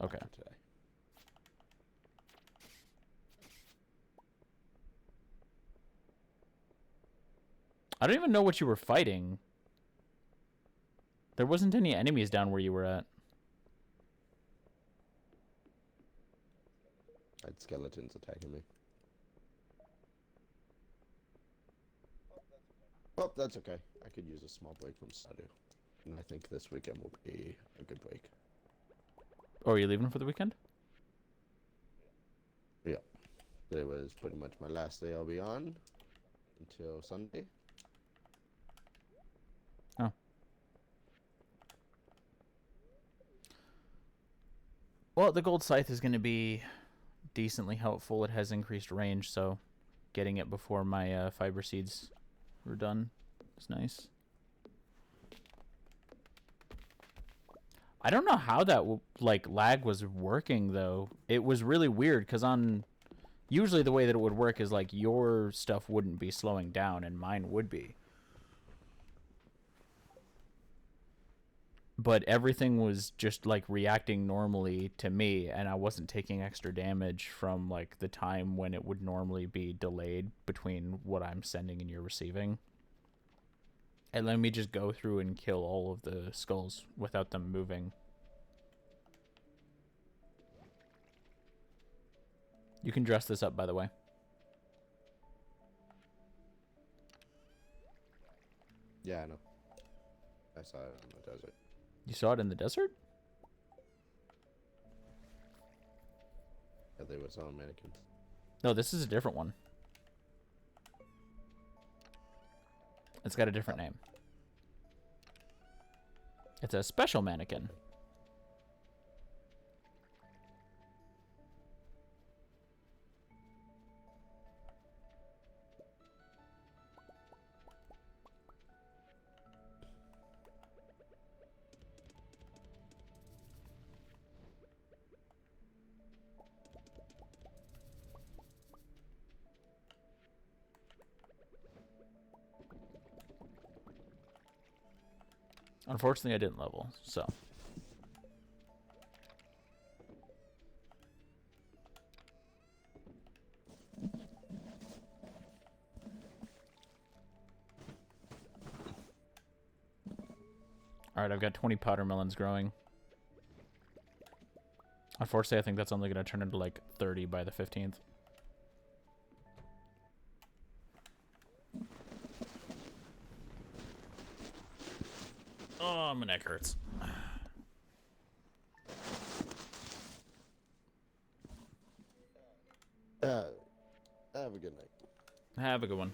Okay. After today. I don't even know what you were fighting. There wasn't any enemies down where you were at. I had skeletons attacking me. Oh, that's okay. I could use a small break from Stardew. And I think this weekend will be a good break. Oh, are you leaving for the weekend? Yeah. Today was pretty much my last day I'll be on until Sunday. Oh. Well, the gold scythe is going to be decently helpful. It has increased range, so getting it before my fiber seeds were done is nice. I don't know how that lag was working though. It was really weird because usually the way that it would work is like your stuff wouldn't be slowing down and mine would be. But everything was just like reacting normally to me, and I wasn't taking extra damage from like the time when it would normally be delayed between what I'm sending and you're receiving. And let me just go through and kill all of the skulls without them moving. You can dress this up, by the way. Yeah, I know. I saw it in the desert. You saw it in the desert? Yeah, they were selling mannequins. No, this is a different one. It's got a different name. It's a special mannequin. Unfortunately, I didn't level, so. Alright, I've got 20 powder melons growing. Unfortunately, I think that's only going to turn into like 30 by the 15th. Oh, my neck hurts. Have a good night. Have a good one.